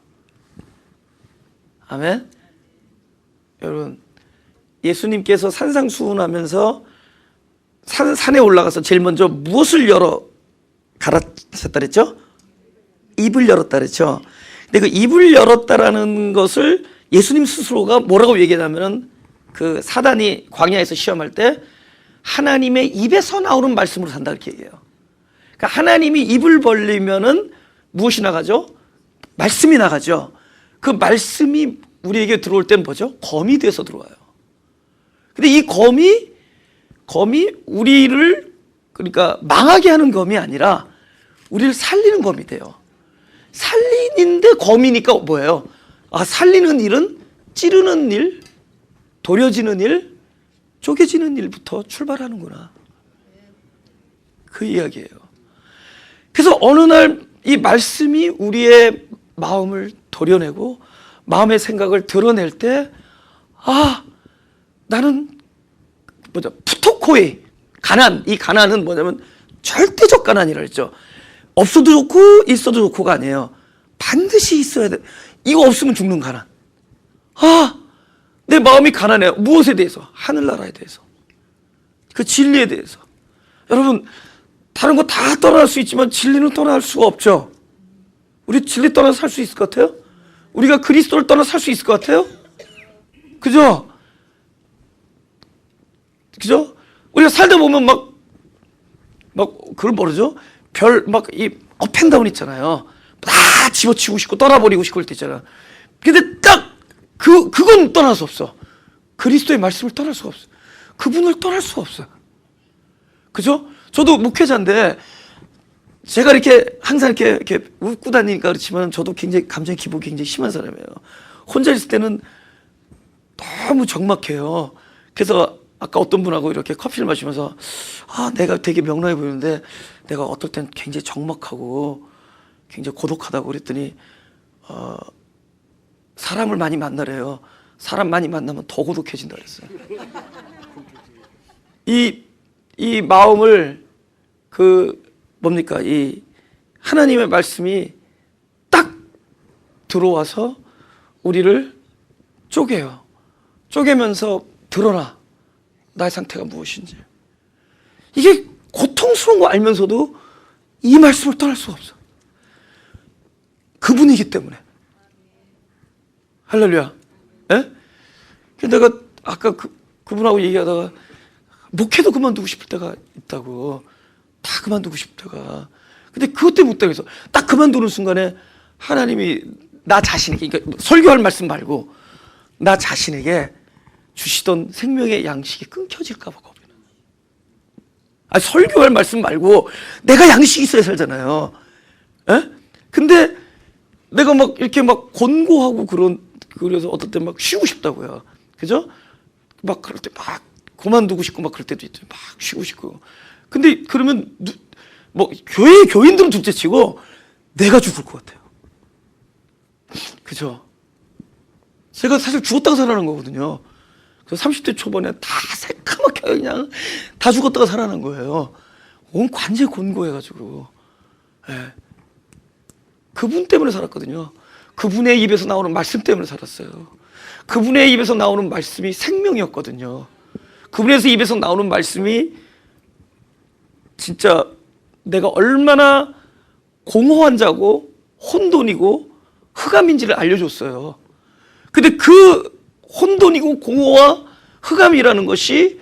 Speaker 1: 아멘. 여러분, 예수님께서 산상수훈하면서 산에 올라가서 제일 먼저 무엇을 갈아쳤다 그랬죠? 입을 열었다 그랬죠? 근데 그 입을 열었다라는 것을 예수님 스스로가 뭐라고 얘기하냐면은 그 사단이 광야에서 시험할 때 하나님의 입에서 나오는 말씀으로 산다 이렇게 얘기해요. 그러니까 하나님이 입을 벌리면은 무엇이 나가죠? 말씀이 나가죠. 그 말씀이 우리에게 들어올 때는 뭐죠? 검이 돼서 들어와요. 근데 이 검이 우리를 그러니까 망하게 하는 검이 아니라 우리를 살리는 검이 돼요. 살리는데 검이니까 뭐예요? 아, 살리는 일은 찌르는 일, 도려지는 일, 쪼개지는 일부터 출발하는구나. 그 이야기예요. 그래서 어느 날 이 말씀이 우리의 마음을 도려내고 마음의 생각을 드러낼 때, 아, 나는 뭐죠? 푸토코이 가난. 이 가난은 뭐냐면 절대적 가난이라 했죠. 없어도 좋고 있어도 좋고가 아니에요. 반드시 있어야 돼. 이거 없으면 죽는 가난. 아, 내 마음이 가난해요. 무엇에 대해서? 하늘나라에 대해서, 그 진리에 대해서. 여러분, 다른 거 다 떠날 수 있지만 진리는 떠날 수가 없죠. 우리 진리 떠나서 살 수 있을 것 같아요? 우리가 그리스도를 떠나서 살 수 있을 것 같아요? 그죠? 그죠? 우리가 살다 보면 막 그걸 모르죠? 이 업앤다운 있잖아요. 다 집어치우고 싶고 떠나버리고 싶을 때 있잖아. 근데 딱 그건 떠날 수 없어. 그리스도의 말씀을 떠날 수가 없어. 그분을 떠날 수가 없어요. 그죠? 저도 목회자인데 제가 이렇게 항상 이렇게 웃고 다니니까 그렇지만 저도 굉장히 감정의 기복이 굉장히 심한 사람이에요. 혼자 있을 때는 너무 적막해요. 그래서 아까 어떤 분하고 이렇게 커피를 마시면서 아, 내가 되게 명랑해 보이는데 내가 어떨 땐 굉장히 적막하고 굉장히 고독하다고 그랬더니 사람을 많이 만나래요. 사람 많이 만나면 더 고독해진다 그랬어요. 이 마음을 뭡니까? 이 하나님의 말씀이 딱 들어와서 우리를 쪼개요. 쪼개면서 드러나. 나의 상태가 무엇인지. 이게 고통스러운 거 알면서도 이 말씀을 떠날 수가 없어. 그분이기 때문에. 할렐루야. 예? 내가 아까 그분하고 얘기하다가 목회도 그만두고 싶을 때가 있다고. 다 그만두고 싶을 때가. 근데 그것 때문에 못 당해서 딱 그만두는 순간에 하나님이 나 자신에게, 그러니까 설교할 말씀 말고 나 자신에게 주시던 생명의 양식이 끊겨질까 봐 겁이 나요. 아니, 설교할 말씀 말고 내가 양식이 있어야 살잖아요. 에? 근데 내가 막 이렇게 막 권고하고 그래서 어떨 때 막 쉬고 싶다고요. 그죠? 막 그럴 때 막 그만두고 싶고 막 그럴 때도 있죠. 막 쉬고 싶고. 근데 그러면 뭐 교회 교인들은 둘째치고 내가 죽을 것 같아요. 그죠? 제가 사실 죽었다가 살아난 거거든요. 그래서 30대 초반에 다 새까맣게 그냥 다 죽었다가 살아난 거예요. 온 관제 곤고해가지고, 예. 그분 때문에 살았거든요. 그분의 입에서 나오는 말씀 때문에 살았어요. 그분의 입에서 나오는 말씀이 생명이었거든요. 그분의 입에서 나오는 말씀이 진짜 내가 얼마나 공허한 자고 혼돈이고 흑암인지를 알려줬어요. 근데 그 혼돈이고 공허와 흑암이라는 것이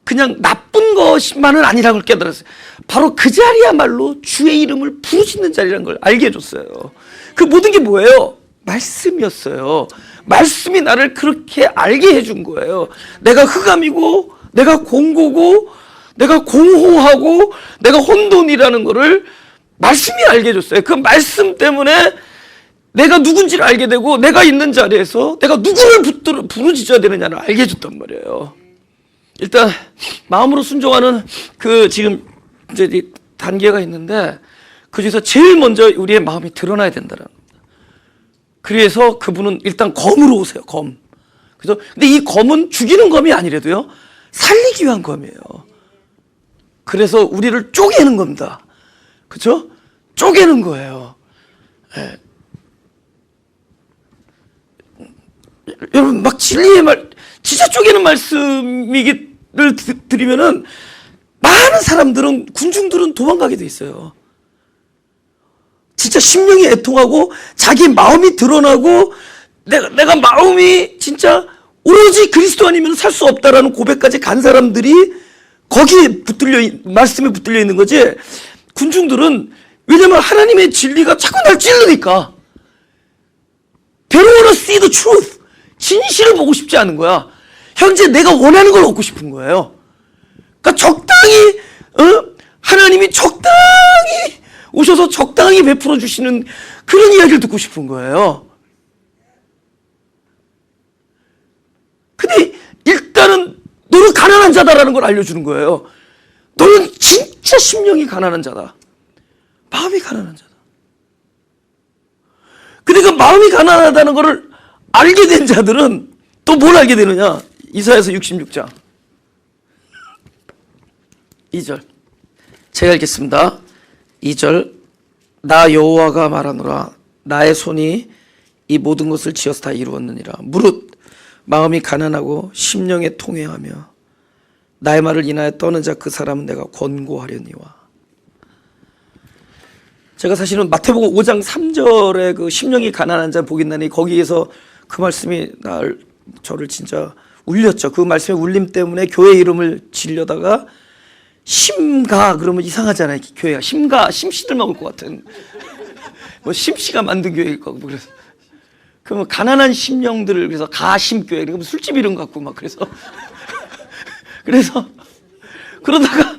Speaker 1: 그냥 나쁜 것만은 아니라는 걸 깨달았어요. 바로 그 자리야말로 주의 이름을 부르짖는 자리라는 걸 알게 해줬어요. 그 모든 게 뭐예요? 말씀이었어요. 말씀이 나를 그렇게 알게 해준 거예요. 내가 흑암이고 내가 공고고 내가 공허하고 내가 혼돈이라는 거를 말씀이 알게 해줬어요. 그 말씀 때문에 내가 누군지를 알게 되고 내가 있는 자리에서 내가 누구를 부르짖어야 되느냐를 알게 해줬단 말이에요. 일단 마음으로 순종하는 그 지금 이제 단계가 있는데 그 중에서 제일 먼저 우리의 마음이 드러나야 된다는 겁니다. 그래서 그분은 일단 검으로 오세요. 검. 그래서 근데 이 검은 죽이는 검이 아니라도요 살리기 위한 검이에요. 그래서 우리를 쪼개는 겁니다. 그렇죠? 쪼개는 거예요. 예. 여러분 막 진리의 말 진짜 쪼개는 말씀이기를 드리면은 많은 사람들은 군중들은 도망가게 돼 있어요. 진짜 심령이 애통하고 자기 마음이 드러나고 내가 마음이 진짜 오로지 그리스도 아니면 살 수 없다라는 고백까지 간 사람들이 거기에 말씀에 붙들려 있는 거지. 군중들은 왜냐면 하나님의 진리가 자꾸 날 찔르니까 They don't want to see the truth. 진실을 보고 싶지 않은 거야. 현재 내가 원하는 걸 얻고 싶은 거예요. 그러니까 적당히 하나님이 적당히 오셔서 적당히 베풀어 주시는 그런 이야기를 듣고 싶은 거예요. 근데 일단은 너는 가난한 자다라는 걸 알려주는 거예요. 너는 진짜 심령이 가난한 자다. 마음이 가난한 자다. 근데 그 마음이 가난하다는 것을 알게 된 자들은 또 뭘 알게 되느냐? 이사야서 66장 2절 제가 읽겠습니다. 2절 나 여호와가 말하노라 나의 손이 이 모든 것을 지어서 다 이루었느니라. 무릇 마음이 가난하고 심령에 통회하며 나의 말을 인하여 떠는 자 그 사람은 내가 권고하려니와. 제가 사실은 마태복음 5장 3절에 그 심령이 가난한 자 복이 있나니 거기에서 그 말씀이 저를 진짜 울렸죠. 그 말씀의 울림 때문에 교회 이름을 지려다가 심가 그러면 이상하잖아요. 교회가 심가 심씨들만 올 것 같은 뭐 심씨가 만든 교회일 거고 그래서 그러면 가난한 심령들을 그래서 가심교회 그러면 술집 이름 같고 막 그래서 그러다가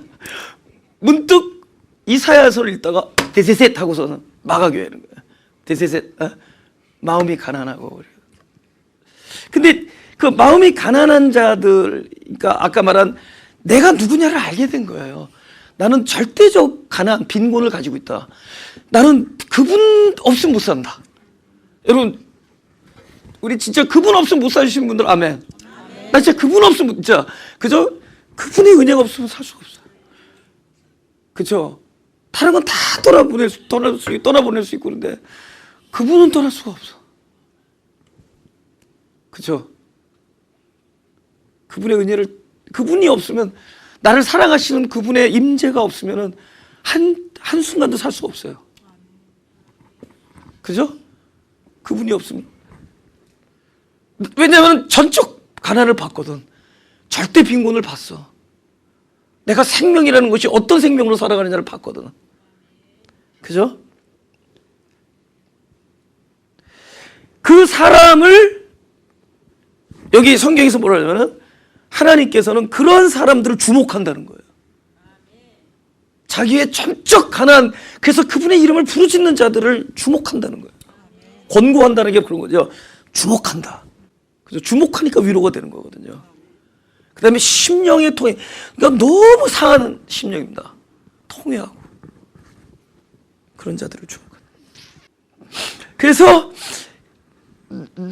Speaker 1: 문득 이사야서를 읽다가 대세셋 하고서는 마가교회는 거예요. 대세셋 마음이 가난하고. 근데 그 마음이 가난한 자들, 그러니까 아까 말한 내가 누구냐를 알게 된 거예요. 나는 절대적 가난, 빈곤을 가지고 있다. 나는 그분 없으면 못 산다. 여러분, 우리 진짜 그분 없으면 못 사주시는 분들 아멘. 나 진짜 그분 없으면 진짜 그죠? 그분의 은혜가 없으면 살 수가 없어요. 그죠? 다른 건 다 떠나보낼 수 있고 그런데 그분은 떠날 수가 없어. 그죠? 그분의 은혜를 그분이 없으면 나를 사랑하시는 그분의 임재가 없으면은 한순간도 살 수가 없어요. 그죠? 그분이 없으면. 왜냐하면 전적 가난을 봤거든. 절대 빈곤을 봤어. 내가 생명이라는 것이 어떤 생명으로 살아가느냐를 봤거든. 그죠? 그 사람을 여기 성경에서 뭐라 하냐면 하나님께서는 그런 사람들을 주목한다는 거예요. 자기의 전적 가난, 그래서 그분의 이름을 부르짖는 자들을 주목한다는 거예요. 권고한다는 게 그런 거죠. 주목한다. 그래서 주목하니까 위로가 되는 거거든요. 그 다음에 심령의 통해. 그러니까 너무 상한 심령입니다. 통해하고. 그런 자들을 주목한다. 그래서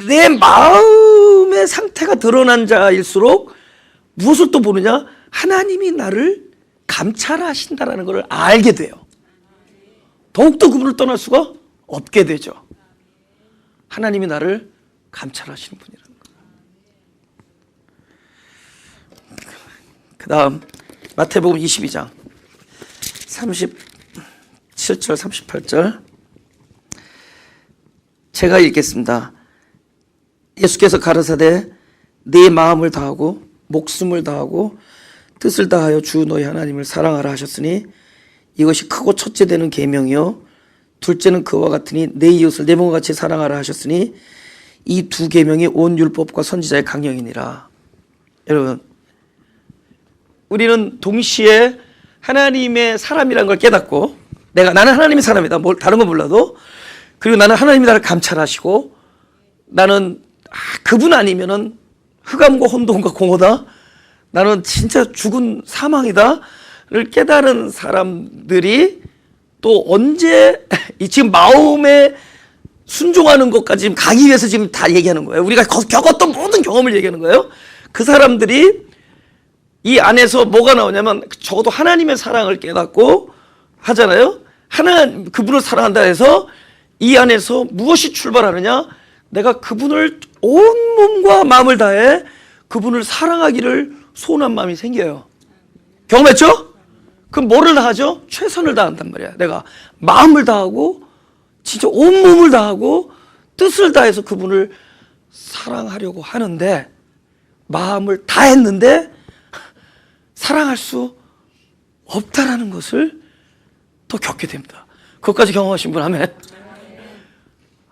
Speaker 1: 내 마음의 상태가 드러난 자일수록 무엇을 또 보느냐? 하나님이 나를 감찰하신다라는 걸 알게 돼요. 더욱더 그분을 떠날 수가 없게 되죠. 하나님이 나를 감찰하시는 분이라는 거예요. 그 다음 마태복음 22장 37절 38절 제가 읽겠습니다. 예수께서 가라사대 네 마음을 다하고 목숨을 다하고 뜻을 다하여 주 너희 하나님을 사랑하라 하셨으니 이것이 크고 첫째 되는 계명이요 둘째는 그와 같으니 내 이웃을 내 몸과 같이 사랑하라 하셨으니 이 두 계명이 온 율법과 선지자의 강령이니라. 여러분, 우리는 동시에 하나님의 사람이라는 걸 깨닫고 나는 하나님의 사람이다. 다른 건 몰라도 그리고 나는 하나님이 나를 감찰하시고 나는 그분 아니면은 흑암과 혼돈과 공허다. 나는 진짜 죽은 사망이다를 깨달은 사람들이 또 언제 지금 마음에 순종하는 것까지 지금 가기 위해서 지금 다 얘기하는 거예요. 우리가 겪었던 모든 경험을 얘기하는 거예요. 그 사람들이 이 안에서 뭐가 나오냐면 적어도 하나님의 사랑을 깨닫고 하잖아요. 그분을 사랑한다 해서 이 안에서 무엇이 출발하느냐? 내가 그분을 온 몸과 마음을 다해 그분을 사랑하기를 소원한 마음이 생겨요. 경험했죠? 그럼 뭐를 다하죠? 최선을 다한단 말이야. 내가 마음을 다하고 진짜 온몸을 다하고 뜻을 다해서 그분을 사랑하려고 하는데 마음을 다했는데 사랑할 수 없다라는 것을 또 겪게 됩니다. 그것까지 경험하신 분 하면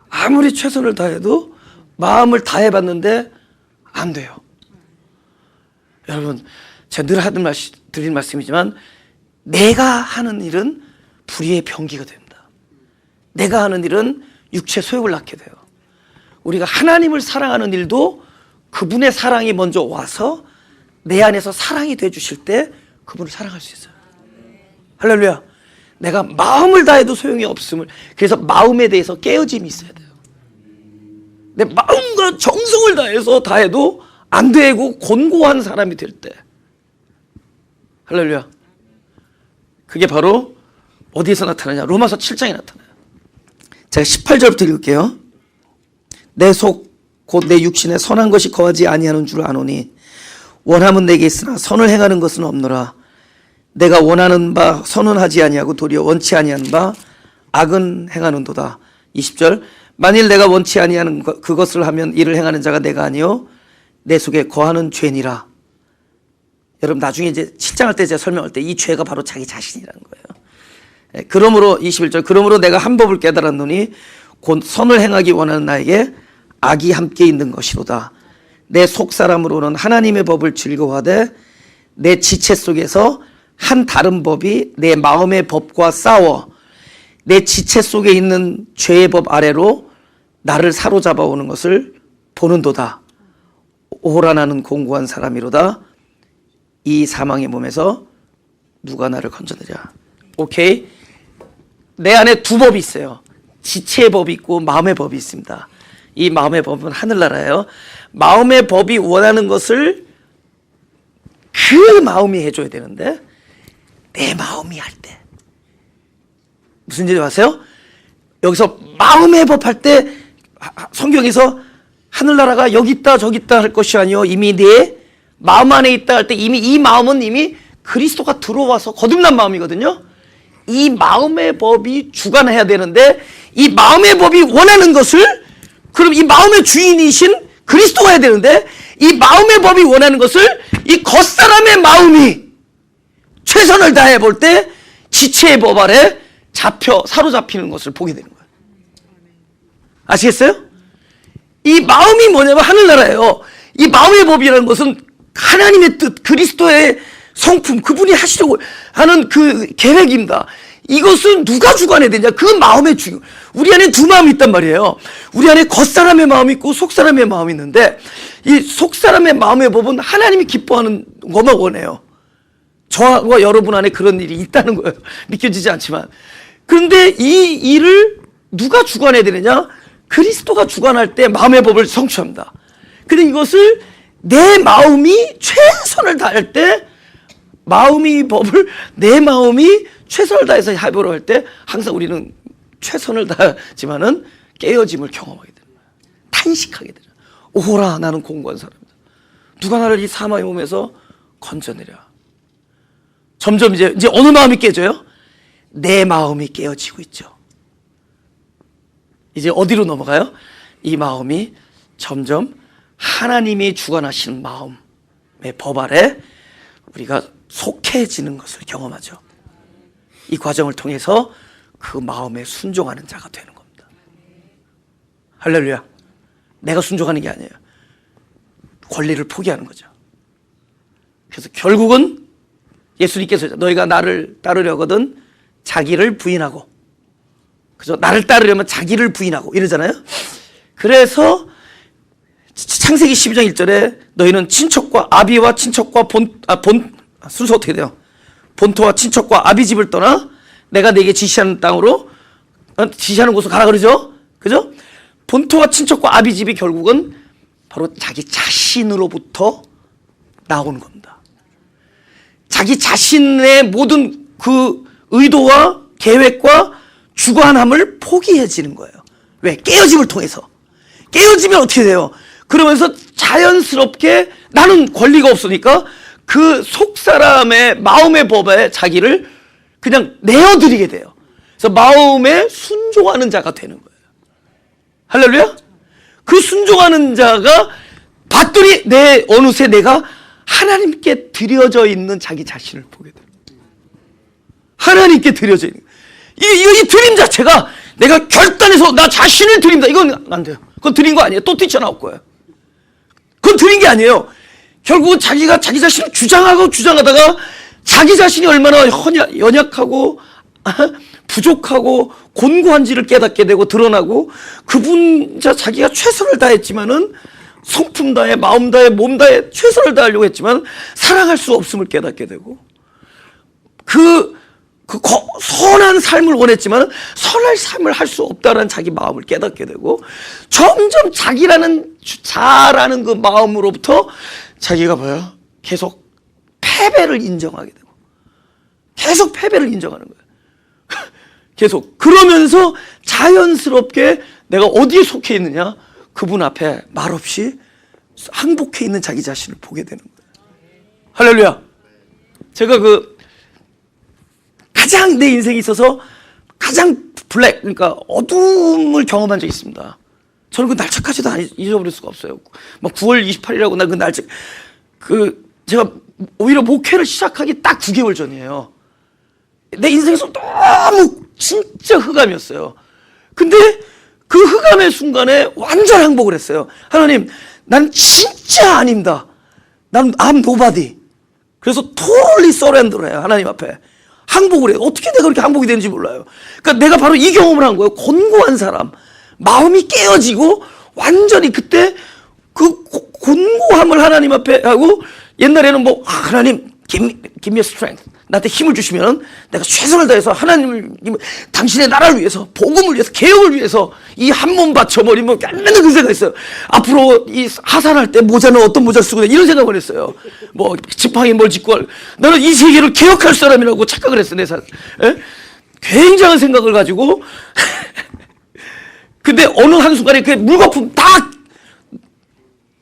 Speaker 1: 아무리 최선을 다해도 마음을 다해봤는데 안 돼요. 여러분, 제가 늘 드리는 말씀이지만 내가 하는 일은 불의의 병기가 됩니다. 내가 하는 일은 육체 소욕을 낳게 돼요. 우리가 하나님을 사랑하는 일도 그분의 사랑이 먼저 와서 내 안에서 사랑이 돼주실 때 그분을 사랑할 수 있어요. 할렐루야. 내가 마음을 다해도 소용이 없음을, 그래서 마음에 대해서 깨어짐이 있어야 돼요. 내 마음과 정성을 다해도 안 되고 곤고한 사람이 될 때, 할렐루야. 그게 바로 어디에서 나타나냐? 로마서 7장에 나타나요. 제가 18절부터 읽을게요. 내 속 곧 내 육신에 선한 것이 거하지 아니하는 줄 아노니 원함은 내게 있으나 선을 행하는 것은 없노라. 내가 원하는 바 선은 하지 아니하고 도리어 원치 아니하는 바 악은 행하는도다. 20절 만일 내가 원치 아니하는 그것을 하면 이를 행하는 자가 내가 아니요 내 속에 거하는 죄니라. 여러분 나중에 이제 7장할 때 제가 설명할 때 이 죄가 바로 자기 자신이라는 거예요. 그러므로 21절 그러므로 내가 한 법을 깨달았노니 곧 선을 행하기 원하는 나에게 악이 함께 있는 것이로다. 내 속사람으로는 하나님의 법을 즐거워하되 내 지체 속에서 한 다른 법이 내 마음의 법과 싸워 내 지체 속에 있는 죄의 법 아래로 나를 사로잡아 오는 것을 보는도다. 오호라 나는 공고한 사람이로다. 이 사망의 몸에서 누가 나를 건져내랴. 오케이. 내 안에 두 법이 있어요. 지체의 법이 있고 마음의 법이 있습니다. 이 마음의 법은 하늘나라예요. 마음의 법이 원하는 것을 그 마음이 해줘야 되는데 내 마음이 할 때 무슨 일이 아세요? 여기서 마음의 법 할 때 성경에서 하늘나라가 여기 있다 저기 있다 할 것이 아니요 이미 내 마음 안에 있다 할 때 이미 이 마음은 이미 그리스도가 들어와서 거듭난 마음이거든요. 이 마음의 법이 주관해야 되는데 이 마음의 법이 원하는 것을 그럼 이 마음의 주인이신 그리스도가 해야 되는데 이 마음의 법이 원하는 것을 이 겉사람의 마음이 최선을 다해 볼 때 지체의 법 아래 사로잡히는 것을 보게 되는 거예요. 아시겠어요? 이 마음이 뭐냐면 하늘나라예요. 이 마음의 법이라는 것은 하나님의 뜻, 그리스도의 성품, 그분이 하시려고 하는 그 계획입니다. 이것은 누가 주관해야 되냐? 그 마음의 주인. 우리 안에 두 마음이 있단 말이에요. 우리 안에 겉사람의 마음이 있고 속사람의 마음이 있는데 이 속사람의 마음의 법은 하나님이 기뻐하는 것만 원해요. 저와 여러분 안에 그런 일이 있다는 거예요. 믿겨지지 않지만. 그런데 이 일을 누가 주관해야 되느냐? 그리스도가 주관할 때 마음의 법을 성취합니다. 근데 이것을 내 마음이 최선을 다할 때 마음이 법을 내 마음이 최선을 다해서 해보려 할 때 항상 우리는 최선을 다하지만은 깨어짐을 경험하게 되는 거야. 탄식하게 되는 거야. 오호라 나는 공고한 사람이다. 누가 나를 이 사마의 몸에서 건져내려. 점점 이제 어느 마음이 깨져요? 내 마음이 깨어지고 있죠. 이제 어디로 넘어가요? 이 마음이 점점 하나님이 주관하시는 마음의 법 아래 우리가 속해지는 것을 경험하죠. 이 과정을 통해서 그 마음에 순종하는 자가 되는 겁니다. 할렐루야. 내가 순종하는 게 아니에요. 권리를 포기하는 거죠. 그래서 결국은 예수님께서 너희가 나를 따르려거든 자기를 부인하고, 그죠? 나를 따르려면 자기를 부인하고 이러잖아요. 그래서 창세기 12장 1절에 너희는 친척과 아비와 친척과 순서 어떻게 돼요? 본토와 친척과 아비 집을 떠나 내가 네게 지시하는 땅으로, 지시하는 곳으로 가라 그러죠. 그죠? 본토와 친척과 아비 집이 결국은 바로 자기 자신으로부터 나오는 겁니다. 자기 자신의 모든 그 의도와 계획과 주관함을 포기해지는 거예요. 왜? 깨어짐을 통해서. 깨어지면 어떻게 돼요? 그러면서 자연스럽게 나는 권리가 없으니까 그 속사람의 마음의 법에 자기를 그냥 내어드리게 돼요. 그래서 마음에 순종하는 자가 되는 거예요. 할렐루야? 그 순종하는 자가 봤더니 어느새 내가 하나님께 드려져 있는 자기 자신을 보게 돼요. 하나님께 드려져 있는 이 드림 자체가 내가 결단해서 나 자신을 드립니다. 이건 안 돼요. 그건 드린 거 아니에요. 또 뛰쳐나올 거예요. 그건 드린 게 아니에요. 결국은 자기가 자기 자신을 주장하다가 자기 자신이 얼마나 연약하고 부족하고 곤고한지를 깨닫게 되고 드러나고, 자기가 최선을 다했지만은 성품 다해 마음 다해 몸 다해 최선을 다하려고 했지만 사랑할 수 없음을 깨닫게 되고, 선한 삶을 원했지만 선할 삶을 할 수 없다는 자기 마음을 깨닫게 되고, 점점 자라는 그 마음으로부터 자기가 뭐야? 계속 패배를 인정하게 되고, 계속 패배를 인정하는 거예요. 계속 그러면서 자연스럽게 내가 어디에 속해 있느냐? 그분 앞에 말없이 항복해 있는 자기 자신을 보게 되는 거예요. 할렐루야. 제가 가장 내 인생에 있어서 가장 그러니까 어둠을 경험한 적이 있습니다. 저는 그 날짜까지도 잊어버릴 수가 없어요. 막 9월 28일이라고 나 그 날짜, 제가 오히려 목회를 시작하기 딱 9개월 전이에요. 내 인생에서 너무 진짜 흑암이었어요. 근데 그 흑암의 순간에 완전 항복을 했어요. 하나님, 난 진짜 아닙니다. I'm nobody. 그래서 totally surrender해요. 하나님 앞에. 항복을 해요. 어떻게 내가 그렇게 항복이 되는지 몰라요. 그러니까 내가 바로 이 경험을 한 거예요. 곤고한 사람. 마음이 깨어지고 완전히 그때 그 곤고함을 하나님 앞에 하고, 옛날에는 하나님, give me strength. 나한테 힘을 주시면 내가 최선을 다해서 당신의 나라를 위해서, 복음을 위해서, 개혁을 위해서 이 한 몸 바쳐버리면 맨날 그 생각했어요. 앞으로 이 하산할 때 모자는 어떤 모자를 쓰고 이런 생각을 했어요. 지팡이 뭘 짚고 나는 이 세계를 개혁할 사람이라고 착각을 했어요. 내 삶. 굉장한 생각을 가지고 근데 어느 한순간에 그 물거품 딱,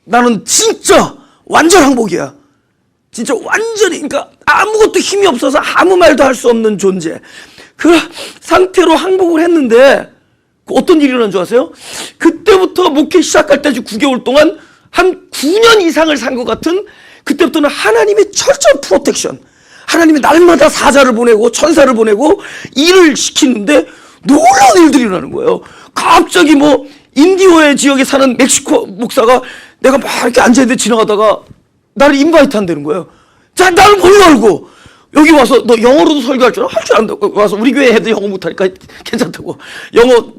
Speaker 1: 나는 진짜 완전 항복이야. 진짜 완전히, 그러니까 아무것도 힘이 없어서 아무 말도 할 수 없는 존재. 그 상태로 항복을 했는데 어떤 일이 일어난 줄 아세요? 그때부터 목회 시작할 때까지 9개월 동안 한 9년 이상을 산 것 같은, 그때부터는 하나님의 철저한 프로텍션, 하나님이 날마다 사자를 보내고 천사를 보내고 일을 시키는데 놀라운 일들이 일어나는 거예요. 갑자기 인디오의 지역에 사는 멕시코 목사가 내가 막 이렇게 앉아있는데 지나가다가 나를 인바이트 한다는 거예요. 자, 나를 뭘로 알고 여기 와서 너 영어로도 설교할 줄 안다고 와서 우리 교회 애들 영어 못하니까 괜찮다고 영어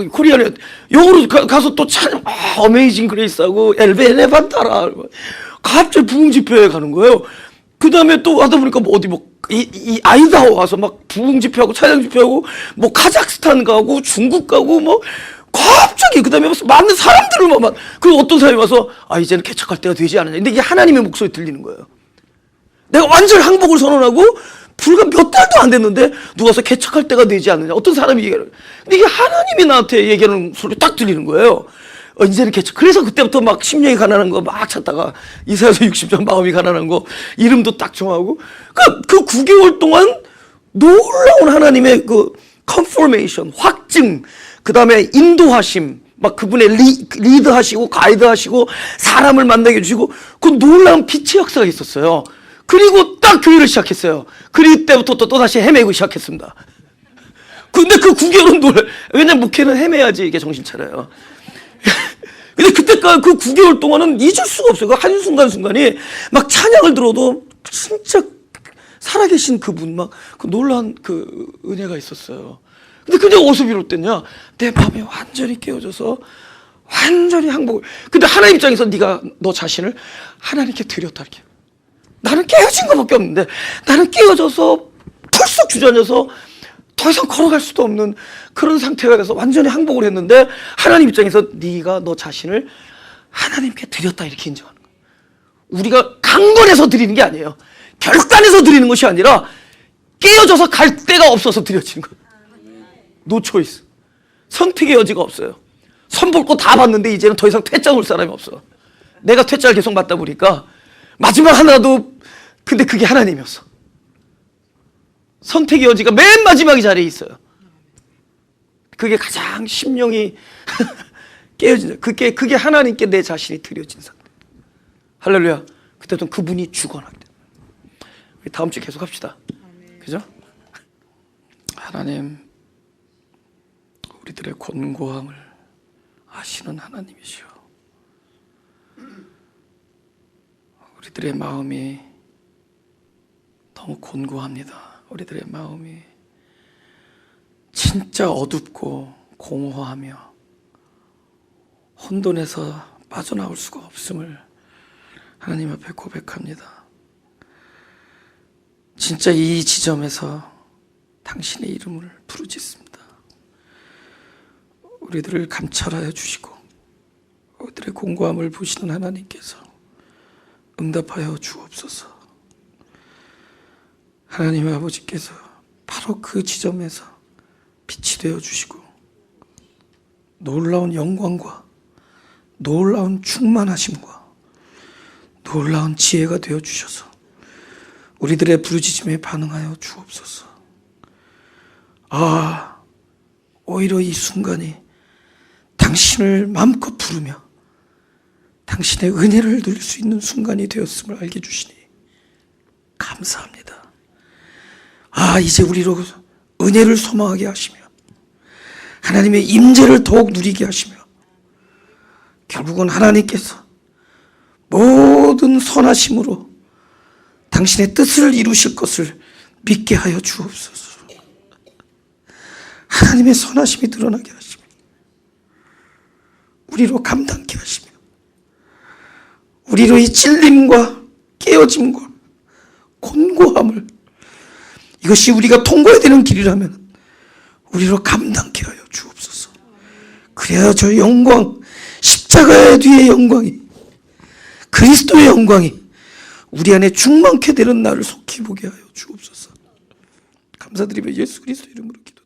Speaker 1: 코리안에 영어로 가서 또 찬양 어메이징 그레이스하고 엘베네반타라 갑자기 부흥 집회에 가는 거예요. 그 다음에 또 하다 보니까 이 아이다호 와서 막 부흥 집회하고 찬양 집회하고 카자흐스탄 가고 중국 가고 갑자기 그 다음에 많은 사람들을 그리고 어떤 사람이 와서 이제는 개척할 때가 되지 않았냐. 근데 이게 하나님의 목소리 들리는 거예요. 내가 완전 항복을 선언하고 불과 몇 달도 안 됐는데 누가 와서 개척할 때가 되지 않느냐. 어떤 사람이 얘기하는. 근데 이게 하나님이 나한테 얘기하는 소리 딱 들리는 거예요. 이제는 개척. 그래서 그때부터 막 심령이 가난한 거 막 찾다가 이사야서 60장 마음이 가난한 거 이름도 딱 정하고 그 9개월 동안 놀라운 하나님의 그 컨포메이션, 확증, 그 다음에 인도하심, 막 그분의 리드하시고 가이드하시고 사람을 만나게 해주시고 그 놀라운 빛의 역사가 있었어요. 그리고 딱 교회를 시작했어요. 그때부터 또다시 헤매고 시작했습니다. 근데 그 9개월은 왜냐면 목회는 헤매야지 이게 정신 차려요. 근데 그때까지 그 9개월 동안은 잊을 수가 없어요. 그 한순간순간이 막 찬양을 들어도 진짜 살아계신 그분 막 그 놀라운 그 은혜가 있었어요. 근데 그게 어디서 비롯됐냐? 내 마음이 완전히 깨어져서 완전히 항복을. 근데 하나님 입장에서 네가 너 자신을 하나님께 드렸다 이렇게. 나는 깨어진 것밖에 없는데 나는 깨어져서 펄썩 주저앉아서 더 이상 걸어갈 수도 없는 그런 상태가 돼서 완전히 항복을 했는데 하나님 입장에서 네가 너 자신을 하나님께 드렸다 이렇게 인정하는 거예요. 우리가 강권해서 드리는 게 아니에요. 결단해서 드리는 것이 아니라 깨어져서 갈 데가 없어서 드려지는 거예요. No choice. 선택의 여지가 없어요. 선볼 거 다 봤는데 이제는 더 이상 퇴짜 올 사람이 없어. 내가 퇴짜를 계속 맞다 보니까 마지막 하나도 근데 그게 하나님이었어. 선택의 여지가 맨 마지막 자리에 있어요. 그게 가장 심령이 깨어진 그게 하나님께 내 자신이 드려진 상태. 할렐루야. 그때부터 그분이 주관하게 돼. 다음 주에 계속 합시다. 그죠? 하나님, 우리들의 곤고함을 아시는 하나님이시오. 우리들의 마음이 너무 곤고합니다. 우리들의 마음이 진짜 어둡고 공허하며 혼돈에서 빠져나올 수가 없음을 하나님 앞에 고백합니다. 진짜 이 지점에서 당신의 이름을 부르짖습니다. 우리들을 감찰하여 주시고 우리들의 공고함을 보시는 하나님께서 응답하여 주옵소서. 하나님 아버지께서 바로 그 지점에서 빛이 되어 주시고 놀라운 영광과 놀라운 충만하심과 놀라운 지혜가 되어 주셔서 우리들의 부르짖음에 반응하여 주옵소서. 오히려 이 순간이 당신을 마음껏 부르며 당신의 은혜를 누릴 수 있는 순간이 되었음을 알게 주시니 감사합니다. 이제 우리로 은혜를 소망하게 하시며 하나님의 임재를 더욱 누리게 하시며 결국은 하나님께서 모든 선하심으로 당신의 뜻을 이루실 것을 믿게 하여 주옵소서. 하나님의 선하심이 드러나게 하시며 우리로 감당케 하시며 우리로 이 찔림과 깨어짐과 곤고함을 이것이 우리가 통과해야 되는 길이라면 우리로 감당케 하여 주옵소서. 그래야 저 영광, 십자가의 뒤의 영광이, 그리스도의 영광이 우리 안에 충만케 되는 날을 속히 보게 하여 주옵소서. 감사드리며 예수 그리스도 이름으로 기도합니다.